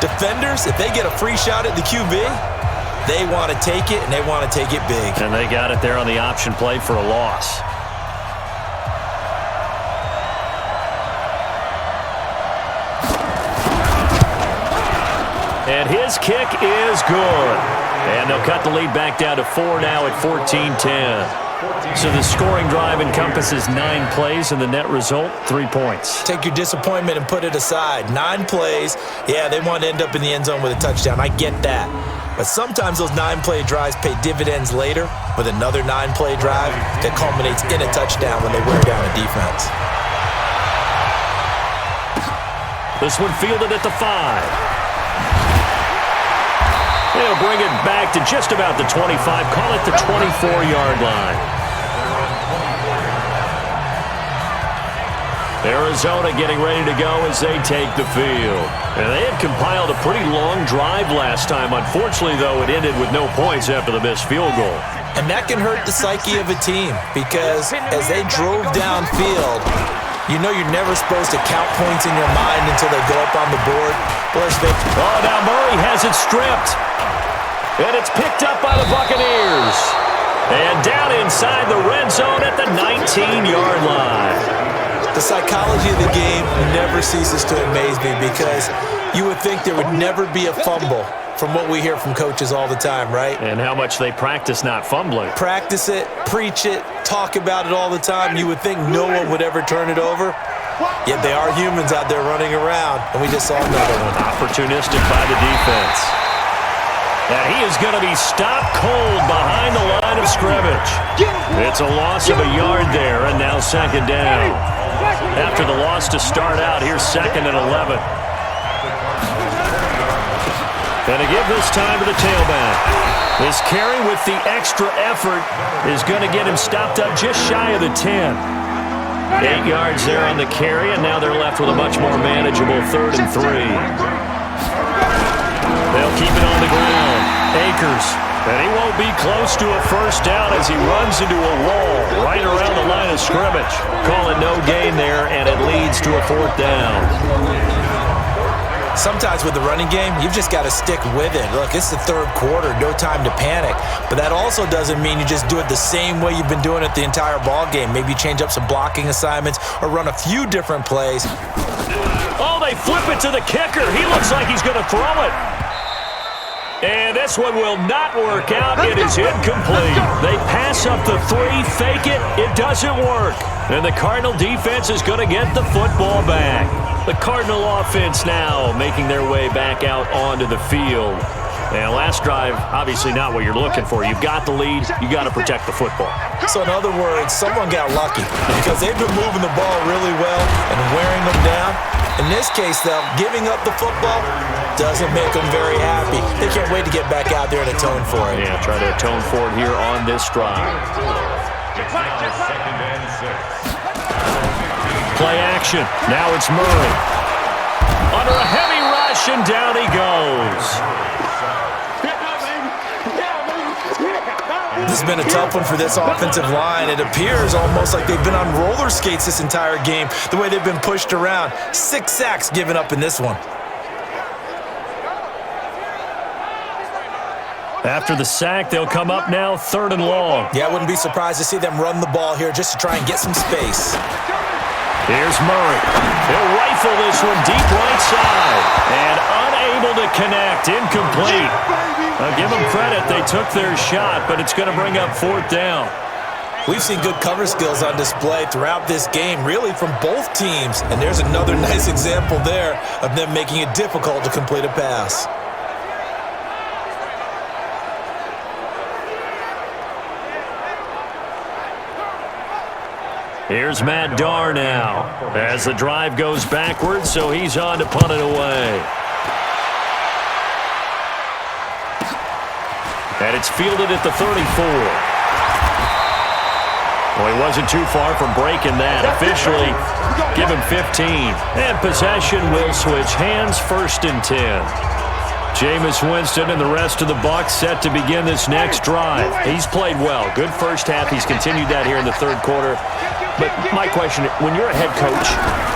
defenders, if they get a free shot at the QB, they want to take it, and they want to take it big.
And they got it there on the option play for a loss. And his kick is good. And they'll cut the lead back down to 4 now at 14-10. So the scoring drive encompasses 9 plays, and the net result, 3 points.
Take your disappointment and put it aside. 9 plays, yeah, they want to end up in the end zone with a touchdown. I get that. But sometimes those 9-play drives pay dividends later with another 9-play drive that culminates in a touchdown when they wear down a defense.
This one fielded at the 5. They'll bring it back to just about the 25, call it the 24-yard line. Arizona getting ready to go as they take the field. And they had compiled a pretty long drive last time. Unfortunately, though, it ended with no points after the missed field goal.
And that can hurt the psyche of a team because as they drove downfield, you know you're never supposed to count points in your mind until they go up on the board.
Oh, now Murray has it stripped. And it's picked up by the Buccaneers. And down inside the red zone at the 19-yard line.
The psychology of the game never ceases to amaze me because you would think there would never be a fumble from what we hear from coaches all the time, right?
And how much they practice not fumbling.
Practice it, preach it, talk about it all the time. You would think no one would ever turn it over. Yet they are humans out there running around, and we just saw another one.
Opportunistic by the defense. And he is going to be stopped cold behind the line of scrimmage. It's a loss of a yard there, and now 2nd down. After the loss to start out, here's 2nd and 11. And to give this time to the tailback. This carry with the extra effort is going to get him stopped up just shy of the 10. 8 yards there on the carry, and now they're left with a much more manageable 3rd and 3. They'll keep it on the ground. Akers. And he won't be close to a first down as he runs into a wall right around the line of scrimmage. Call it no gain there, and it leads to a 4th down.
Sometimes with the running game, you've just got to stick with it. Look, it's the 3rd quarter, no time to panic. But that also doesn't mean you just do it the same way you've been doing it the entire ball game. Maybe change up some blocking assignments or run a few different plays.
Oh, they flip it to the kicker. He looks like he's going to throw it. And this one will not work out. It is incomplete. They pass up the 3, fake it. It doesn't work. And the Cardinal defense is going to get the football back. The Cardinal offense now making their way back out onto the field. And last drive, obviously not what you're looking for. You've got the lead. You got to protect the football.
So in other words, someone got lucky because they've been moving the ball really well and wearing them down. In this case, though, giving up the football doesn't make them very happy. They can't wait to get back out there and atone for it.
Yeah, try to atone for it here on this drive. Play action. Now it's Murray. Under a heavy rush, and down he goes.
This has been a tough one for this offensive line. It appears almost like they've been on roller skates this entire game, the way they've been pushed around. 6 sacks given up in this one.
After the sack, they'll come up now 3rd and long.
Yeah, I wouldn't be surprised to see them run the ball here just to try and get some space.
Here's Murray. He'll rifle this one deep right side. And unable to connect. Incomplete. I'll give them credit. They took their shot, but it's going to bring up 4th down.
We've seen good cover skills on display throughout this game, really from both teams. And there's another nice example there of them making it difficult to complete a pass.
Here's Matt Darr now as the drive goes backwards, so he's on to punt it away. And it's fielded at the 34. Well, he wasn't too far from breaking that. Officially, give him 15. And possession will switch hands, 1st and 10. Jameis Winston and the rest of the BUCS set to begin this next drive. He's played well. Good first half. He's continued that here in the 3rd quarter. But my question, when you're a head coach,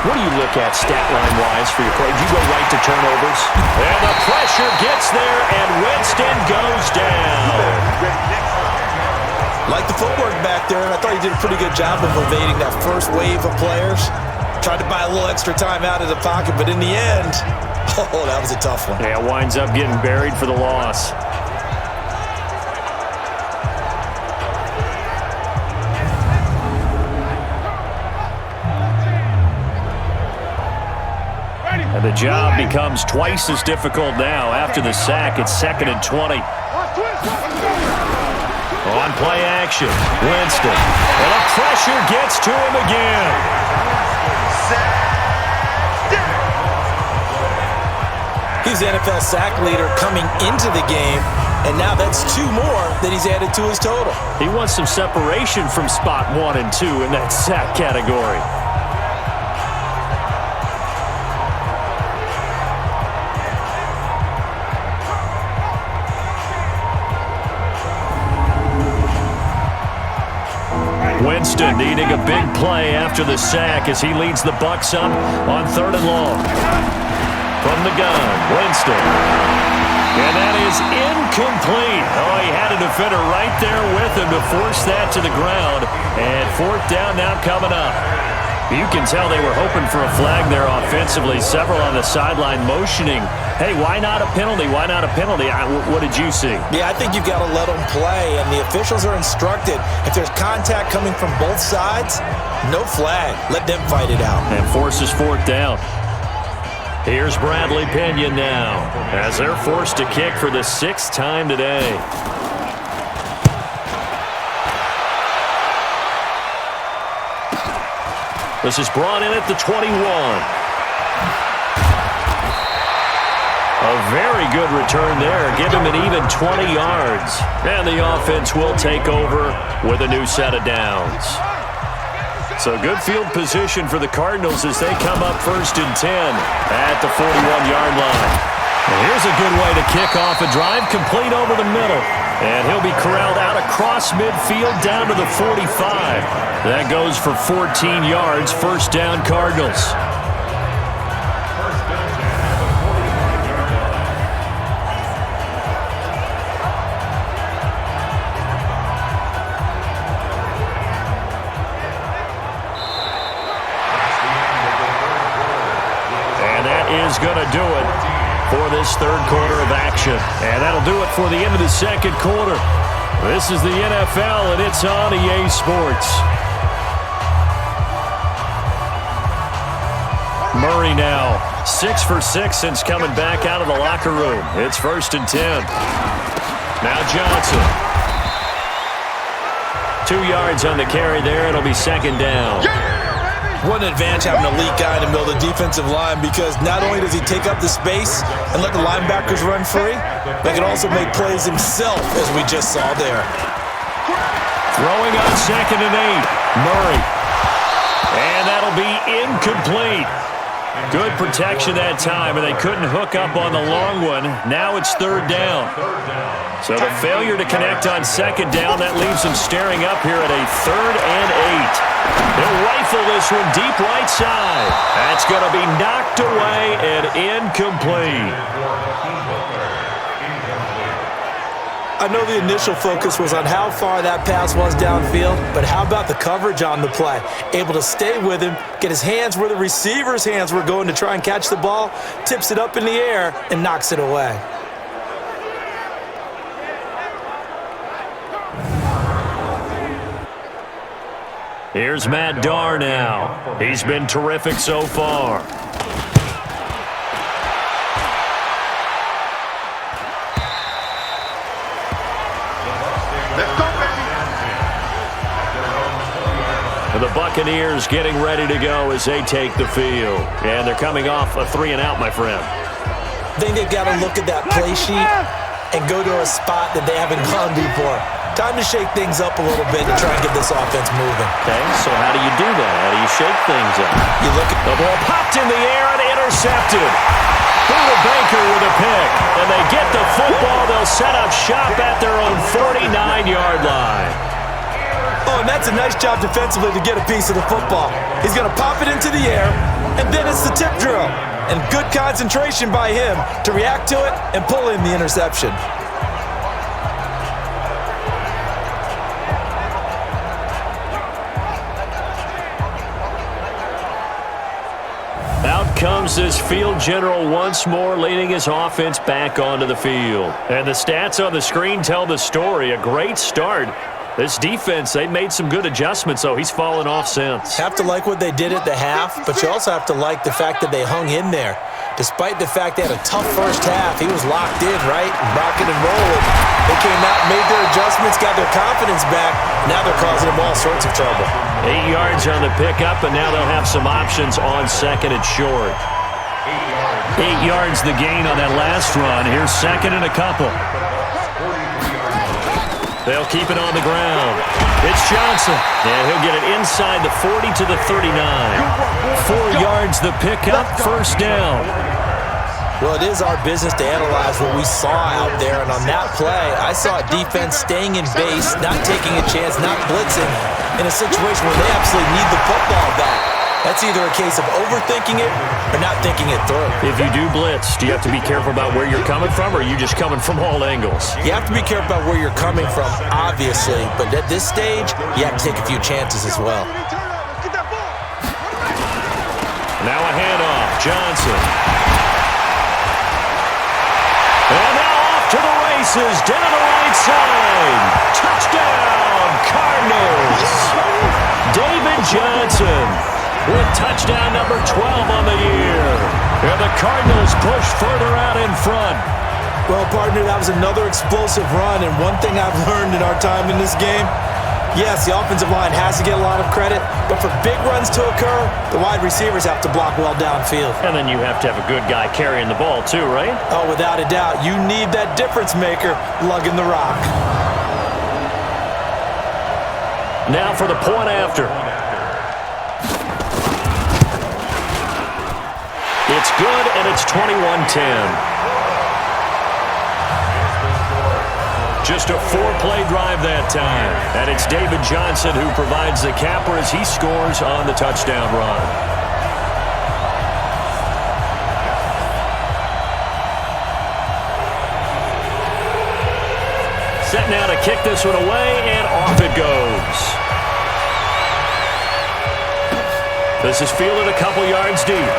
what do you look at stat line-wise for your play? Do you go right to turnovers? And the pressure gets there, and Winston goes down.
Like the footwork back there, I thought he did a pretty good job of evading that first wave of players. Tried to buy a little extra time out of the pocket, but in the end, oh, that was a tough one.
Yeah, winds up getting buried for the loss. And the job becomes twice as difficult now. After the sack, it's 2nd and 20. On play action, Winston. And the pressure gets to him again.
He's the NFL sack leader coming into the game, and now that's 2 more that he's added to his total.
He wants some separation from spot 1 and 2 in that sack category. Winston needing a big play after the sack as he leads the BUCS up on 3rd and long. From the gun, Winston. And that is incomplete. Oh, he had a defender right there with him to force that to the ground. And 4th down now coming up. You can tell they were hoping for a flag there offensively. Several on the sideline motioning. Hey, why not a penalty? Why not a penalty? What did you see?
Yeah, I think you've got to let them play, and the officials are instructed. If there's contact coming from both sides, no flag. Let them fight it out.
And forces 4th down. Here's Bradley Pinion now as they're forced to kick for the 6th time today. This is brought in at the 21. A very good return there. Give him an even 20 yards. And the offense will take over with a new set of downs. So good field position for the Cardinals as they come up 1st and 10 at the 41-yard line. And here's a good way to kick off a drive, complete over the middle. And he'll be corralled out across midfield down to the 45. That goes for 14 yards, 1st down Cardinals. third quarter of action. And that'll do it for the end of the second quarter. This is the NFL, and it's on EA Sports. Murray now 6 for 6 since coming back out of the locker room. It's 1st and 10. Now Johnson. 2 yards on the carry there. It'll be 2nd down.
What an advantage having an elite guy in the middle of the defensive line, because not only does he take up the space and let the linebackers run free, but he can also make plays himself, as we just saw there.
Throwing on 2nd and 8. Murray. And that'll be incomplete. Good protection that time, and they couldn't hook up on the long one. Now it's 3rd down. So the failure to connect on 2nd down, that leaves them staring up here at a 3rd and 8. They'll rifle this one deep right side. That's going to be knocked away and incomplete.
I know the initial focus was on how far that pass was downfield, but how about the coverage on the play? Able to stay with him, get his hands where the receiver's hands were going to try and catch the ball, tips it up in the air, and knocks it away.
Here's Matt Darr now. He's been terrific so far. The Buccaneers getting ready to go as they take the field. And they're coming off a 3-and-out, my friend.
I think they've got to look at that play sheet and go to a spot that they haven't gone before. Time to shake things up a little bit to try and get this offense moving.
Okay, so how do you do that? How do you shake things up?
You look at
the ball popped in the air and intercepted. Buda Baker with a pick. And they get the football. They'll set up shop at their own 49-yard line.
Oh, and that's a nice job defensively to get a piece of the football. He's going to pop it into the air, and then it's the tip drill. And good concentration by him to react to it and pull in the interception.
Out comes this field general once more, leading his offense back onto the field. And the stats on the screen tell the story. A great start. This defense, they made some good adjustments, so he's fallen off since.
Have to like what they did at the half, but you also have to like the fact that they hung in there. Despite the fact they had a tough first half, he was locked in, right? Rocking and rolling. They came out, made their adjustments, got their confidence back. Now they're causing them all sorts of trouble.
8 yards on the pickup, and now they'll have some options on 2nd and short. 8 yards the gain on that last run. Here's 2nd and a couple. They'll keep it on the ground. It's Johnson. And he'll get it inside the 40 to the 39. 4 yards the pickup, 1st down.
Well, it is our business to analyze what we saw out there. And on that play, I saw a defense staying in base, not taking a chance, not blitzing, in a situation where they absolutely need the football back. That's either a case of overthinking it or not thinking it through.
If you do blitz, do you have to be careful about where you're coming from, or are you just coming from all angles?
You have to be careful about where you're coming from, obviously. But at this stage, you have to take a few chances as well.
Now a handoff. Johnson. And now off to the races, down the right side. Touchdown, Cardinals. David Johnson with touchdown number 12 on the year. And the Cardinals push further out in front.
Well, partner, that was another explosive run. And one thing I've learned in our time in this game, yes, the offensive line has to get a lot of credit, but for big runs to occur, the wide receivers have to block well downfield.
And then you have to have a good guy carrying the ball too, right?
Oh, without a doubt. You need that difference maker lugging the rock.
Now for the point after. It's good, and it's 21-10. Just a 4-play drive that time. And it's David Johnson who provides the capper as he scores on the touchdown run. Set now to kick this one away, and off it goes. This is fielded a couple yards deep.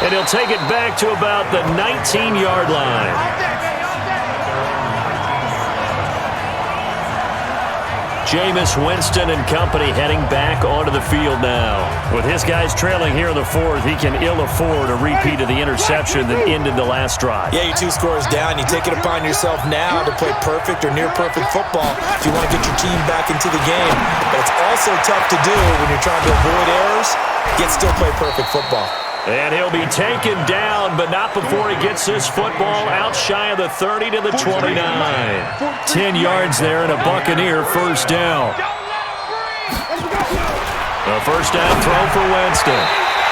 And he'll take it back to about the 19-yard line. Jameis Winston and company heading back onto the field now. With his guys trailing here in the fourth, he can ill afford a repeat of the interception that ended the last drive.
Yeah, you're 2 scores down. You take it upon yourself now to play perfect or near-perfect football if you want to get your team back into the game. But it's also tough to do when you're trying to avoid errors, yet still play perfect football.
And he'll be taken down, but not before he gets this football out shy of the 30 to the 29. 10 yards there and a Buccaneer first down. A first down throw for Winston.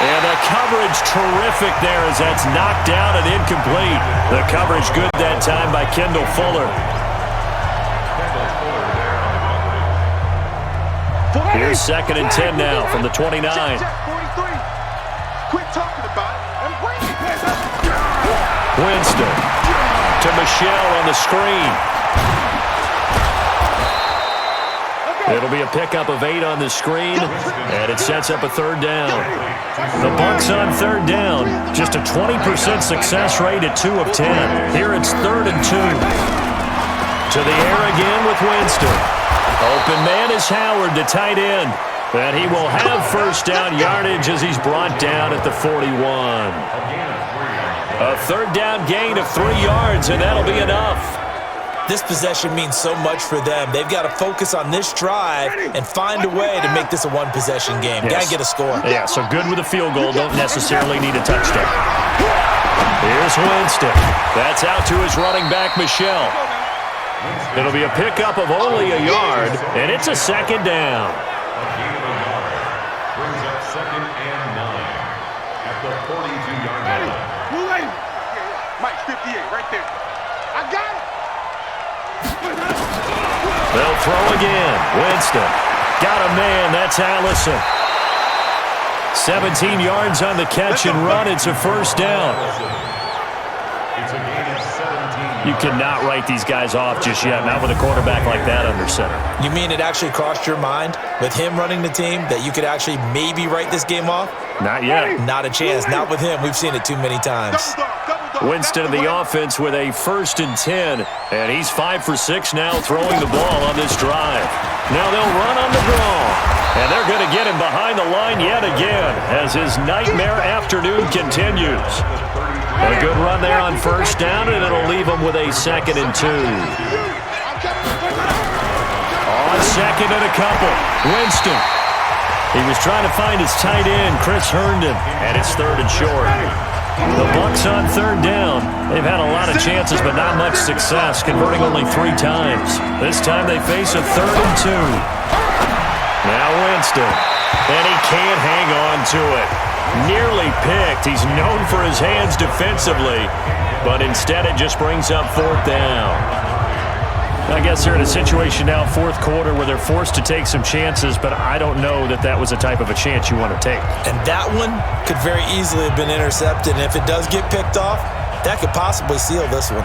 And the coverage terrific there as that's knocked down and incomplete. The coverage good that time by Kendall Fuller. Here's 2nd and 10 now from the 29.
Quit talking about it and bring it.
Winston to Michelle on the screen. It'll be a pickup of 8 on the screen, and it sets up a 3rd down. The Bucs on 3rd down, just a 20% success rate at 2 of 10. Here it's 3rd and 2. To the air again with Winston. Open man is Howard, the tight end. And he will have first down yardage as he's brought down at the 41. A 3rd down gain of 3 yards, and that'll be enough.
This possession means so much for them. They've got to focus on this drive and find a way to make this a 1-possession game.
Yes.
Got to get a score.
Yeah, so good with a field goal. Don't necessarily need a touchdown. Here's Winston. That's out to his running back, Michelle. It'll be a pickup of only a yard, and it's a 2nd down.
Brings up 2nd and 9 at the 42-yard line.
Mike, 58, right there. I got it.
They'll throw again. Winston. Got a man. That's Allison. 17 yards on the catch and run. It's a first down.
It's a gain of 17.
You cannot write these guys off just yet, not with a quarterback like that under center.
You mean it actually crossed your mind with him running the team that you could actually maybe write this game off?
Not yet.
Not a chance. Not with him. We've seen it too many times.
Winston of the offense with a 1st and 10. And he's 5 for 6 now throwing the ball on this drive. Now they'll run on the draw. And they're going to get him behind the line yet again as his nightmare afternoon continues. A good run there on first down, and it'll leave him with a 2nd and 2. On 2nd and a couple, Winston. He was trying to find his tight end, Chris Herndon, and it's 3rd and short. The Bucs on 3rd down. They've had a lot of chances, but not much success, converting only 3 times. This time they face a 3rd and 2. Now Winston, and he can't hang on to it. Nearly picked. He's known for his hands defensively, but instead it just brings up 4th down. I guess they're in a situation now, 4th quarter, where they're forced to take some chances, but I don't know that that was the type of a chance you want to take.
And that one could very easily have been intercepted, and if it does get picked off, that could possibly seal this one.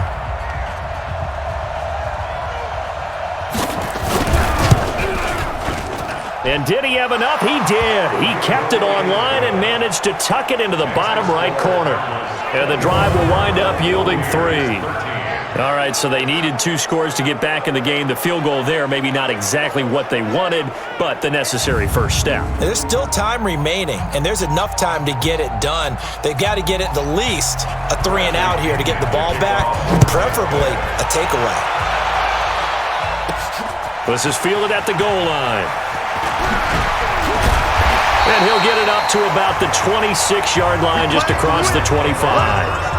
And did he have enough? He did. He kept it online and managed to tuck it into the bottom right corner. And the drive will wind up yielding 3. All right, so they needed 2 scores to get back in the game. The field goal there, maybe not exactly what they wanted, but the necessary first step.
There's still time remaining, and there's enough time to get it done. They've got to get at the least a 3 and out here to get the ball back, preferably a takeaway.
This is fielded at the goal line. And he'll get it up to about the 26-yard line, just across the 25.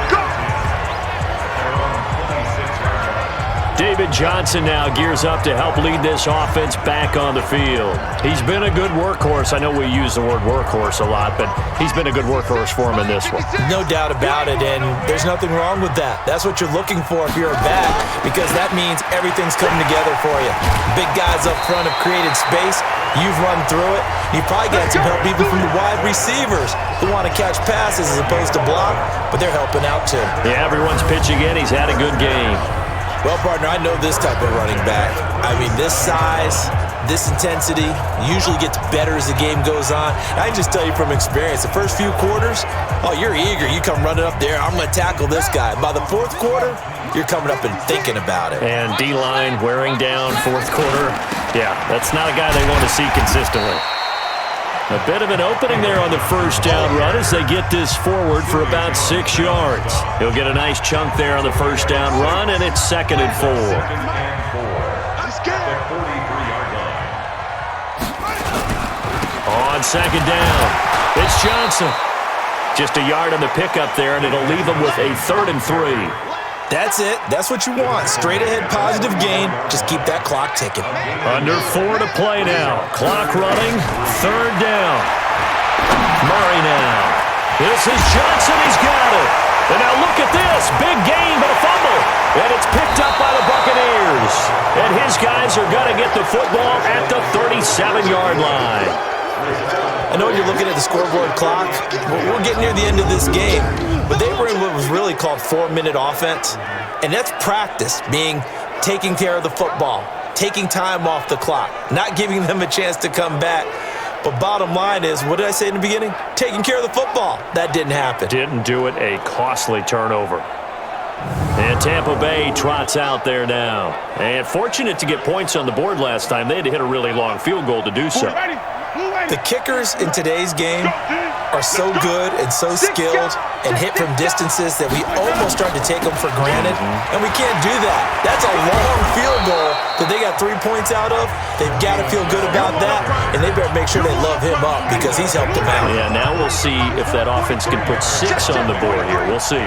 David Johnson now gears up to help lead this offense back on the field. He's been a good workhorse. I know we use the word workhorse a lot, but he's been a good workhorse for him in this one.
No doubt about it, and there's nothing wrong with that. That's what you're looking for if you're a back, because that means everything's coming together for you. Big guys up front have created space. You've run through it. You've probably got some help even from the wide receivers who want to catch passes as opposed to block, but they're helping out too.
Yeah, everyone's pitching in. He's had a good game.
Well, partner, I know this type of running back. I mean, this size, this intensity usually gets better as the game goes on. I can just tell you from experience, the first few quarters, oh, you're eager. You come running up there, I'm going to tackle this guy. By the fourth quarter, you're coming up and thinking about it.
And D-line wearing down fourth quarter. Yeah, that's not a guy they want to see consistently. A bit of an opening there on the first down run as they get this forward for about 6 yards. He'll get a nice chunk there on the first down run, and it's 2nd and 4. On 2nd down, it's Johnson. Just a yard on the pickup there, and it'll leave him with a 3rd and 3.
That's it. That's what you want. Straight ahead positive gain. Just keep that clock ticking.
Under 4 to play now. Clock running. 3rd down. Murray now. This is Johnson. He's got it. And now look at this. Big gain, but a fumble. And it's picked up by the Buccaneers. And his guys are going to get the football at the 37-yard line.
I know you're looking at the scoreboard clock. We're getting near the end of this game, but they were in what was really called 4-minute offense, and that's practice, being taking care of the football, taking time off the clock, not giving them a chance to come back. But bottom line is, what did I say in the beginning? Taking care of the football. That didn't happen.
Didn't do it. A costly turnover. And Tampa Bay trots out there now. And fortunate to get points on the board last time. They had to hit a really long field goal to do so.
The kickers in today's game are so good and so skilled and hit from distances that we almost start to take them for granted, and we can't do that. That's a long field goal that they got 3 points out of. They've got to feel good about that, and they better make sure they love him up because he's helped them out.
Yeah, now we'll see if that offense can put 6 on the board here. We'll see.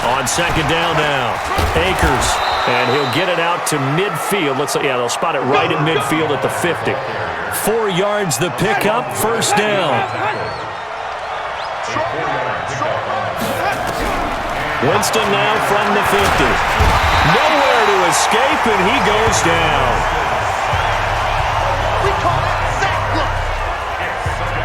On 2nd down now, Akers, and he'll get it out to midfield. They'll spot it right at midfield at the 50. 4 yards the pickup, 1st down. Winston now from the 50. Nowhere to escape, and he goes down.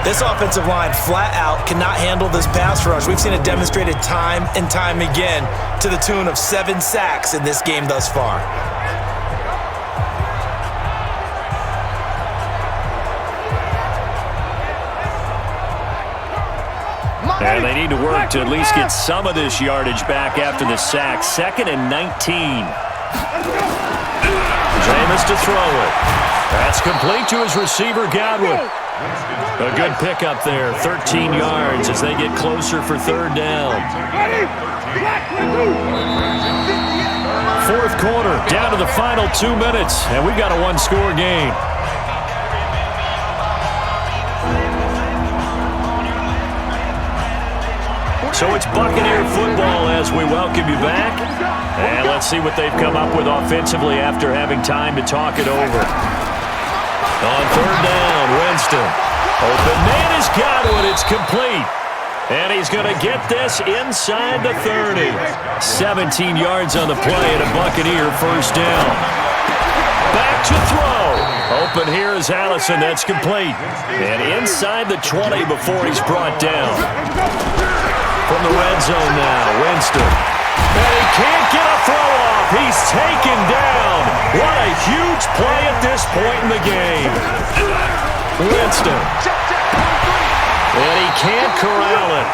This offensive line flat out cannot handle this pass rush. We've seen it demonstrated time and time again to the tune of 7 sacks in this game thus far.
And they need to work to at least get some of this yardage back after the sack. 2nd and 19. Jameis to throw it. That's complete to his receiver, Godwin. A good pickup there, 13 yards as they get closer for 3rd down. 4th quarter, down to the final 2 minutes, and we've got a 1-score game. So it's Buccaneer football as we welcome you back. And let's see what they've come up with offensively after having time to talk it over. On 3rd down, Winston. Open man is Godwin. It's complete. And he's going to get this inside the 30. 17 yards on the play and a Buccaneer 1st down. Back to throw. Open here is Allison. That's complete. And inside the 20 before he's brought down. From the red zone now, Winston. And he can't get a throw off. He's taken down. What a huge play at this point in the game. Winston. And he can't corral it.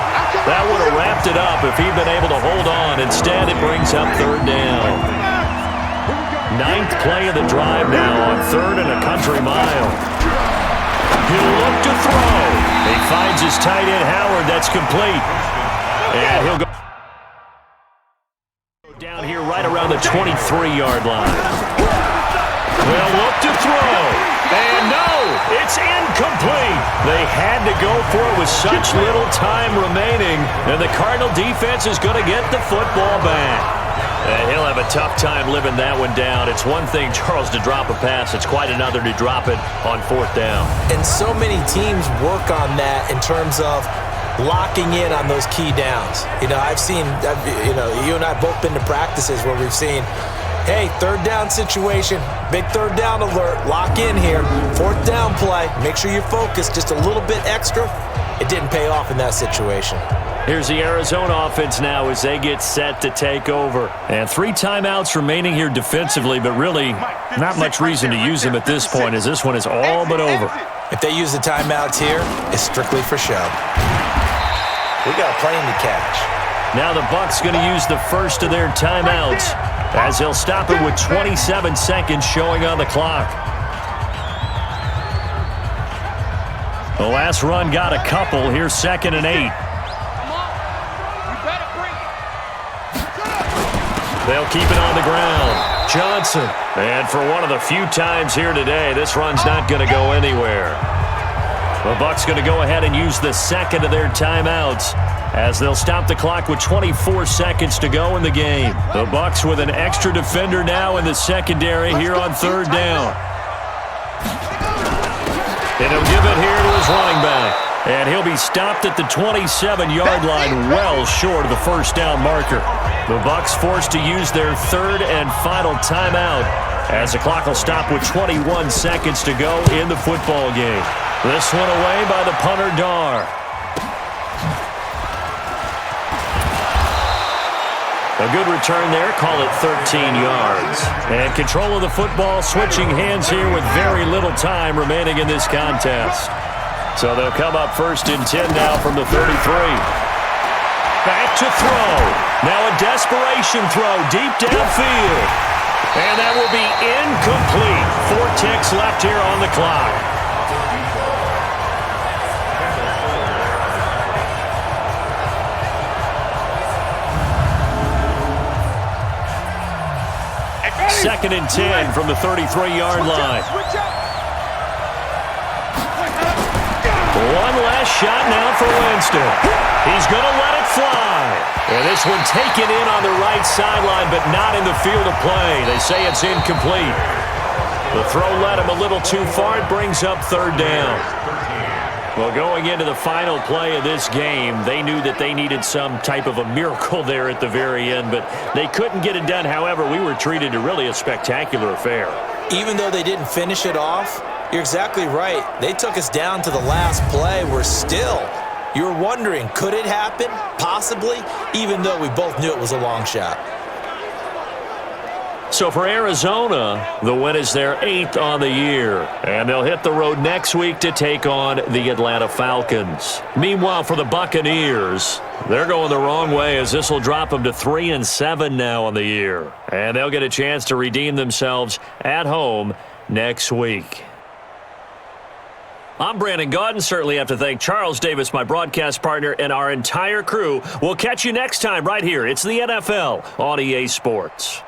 That would have wrapped it up if he'd been able to hold on. Instead, it brings up 3rd down. 9th play of the drive now on 3rd and a country mile. He'll look to throw. He finds his tight end, Howard. That's complete. And he'll go down here right around the 23-yard line. They'll look to throw. And no, it's incomplete. They had to go for it with such little time remaining. And the Cardinal defense is going to get the football back. And he'll have a tough time living that one down. It's one thing, Charles, to drop a pass. It's quite another to drop it on 4th down.
And so many teams work on that in terms of locking in on those key downs. I've seen, you and I both been to practices where we've seen, hey, 3rd down situation, big 3rd down alert, lock in here, 4th down play, make sure you're focused just a little bit extra. It didn't pay off in that situation.
Here's the Arizona offense now as they get set to take over. And 3 timeouts remaining here defensively, but really not much reason to use them at this point as this one is all but over.
If they use the timeouts here, it's strictly for show. We got a plane to catch.
Now the BUCS going to use the first of their timeouts as they'll stop it with 27 seconds showing on the clock. The last run got a couple. Here's 2nd and 8. They'll keep it on the ground. Johnson. And for one of the few times here today, this run's not going to go anywhere. The BUCS going to go ahead and use the second of their timeouts as they'll stop the clock with 24 seconds to go in the game. The BUCS with an extra defender now in the secondary here on 3rd down. And he'll give it here to his running back. And he'll be stopped at the 27-yard line, well short of the first down marker. The BUCS forced to use their 3rd and final timeout as the clock will stop with 21 seconds to go in the football game. This one away by the punter, Dar. A good return there, call it 13 yards. And control of the football switching hands here with very little time remaining in this contest. So they'll come up 1st and 10 now from the 33. Back to throw. Now a desperation throw deep downfield. And that will be incomplete. 4 ticks left here on the clock. Second and 10 from the 33-yard line. One last shot now for Winston. He's going to let it fly. And this one taken in on the right sideline, but not in the field of play. They say it's incomplete. The throw led him a little too far. It brings up 3rd down. Well, going into the final play of this game, they knew that they needed some type of a miracle there at the very end, but they couldn't get it done. However, we were treated to really a spectacular affair.
Even though they didn't finish it off, you're exactly right. They took us down to the last play. You're wondering, could it happen? Possibly, even though we both knew it was a long shot.
So for Arizona, the win is their 8th on the year. And they'll hit the road next week to take on the Atlanta Falcons. Meanwhile, for the Buccaneers, they're going the wrong way as this will drop them to 3-7 now on the year. And they'll get a chance to redeem themselves at home next week. I'm Brandon Gaudin. Certainly have to thank Charles Davis, my broadcast partner, and our entire crew. We'll catch you next time right here. It's the NFL on EA Sports.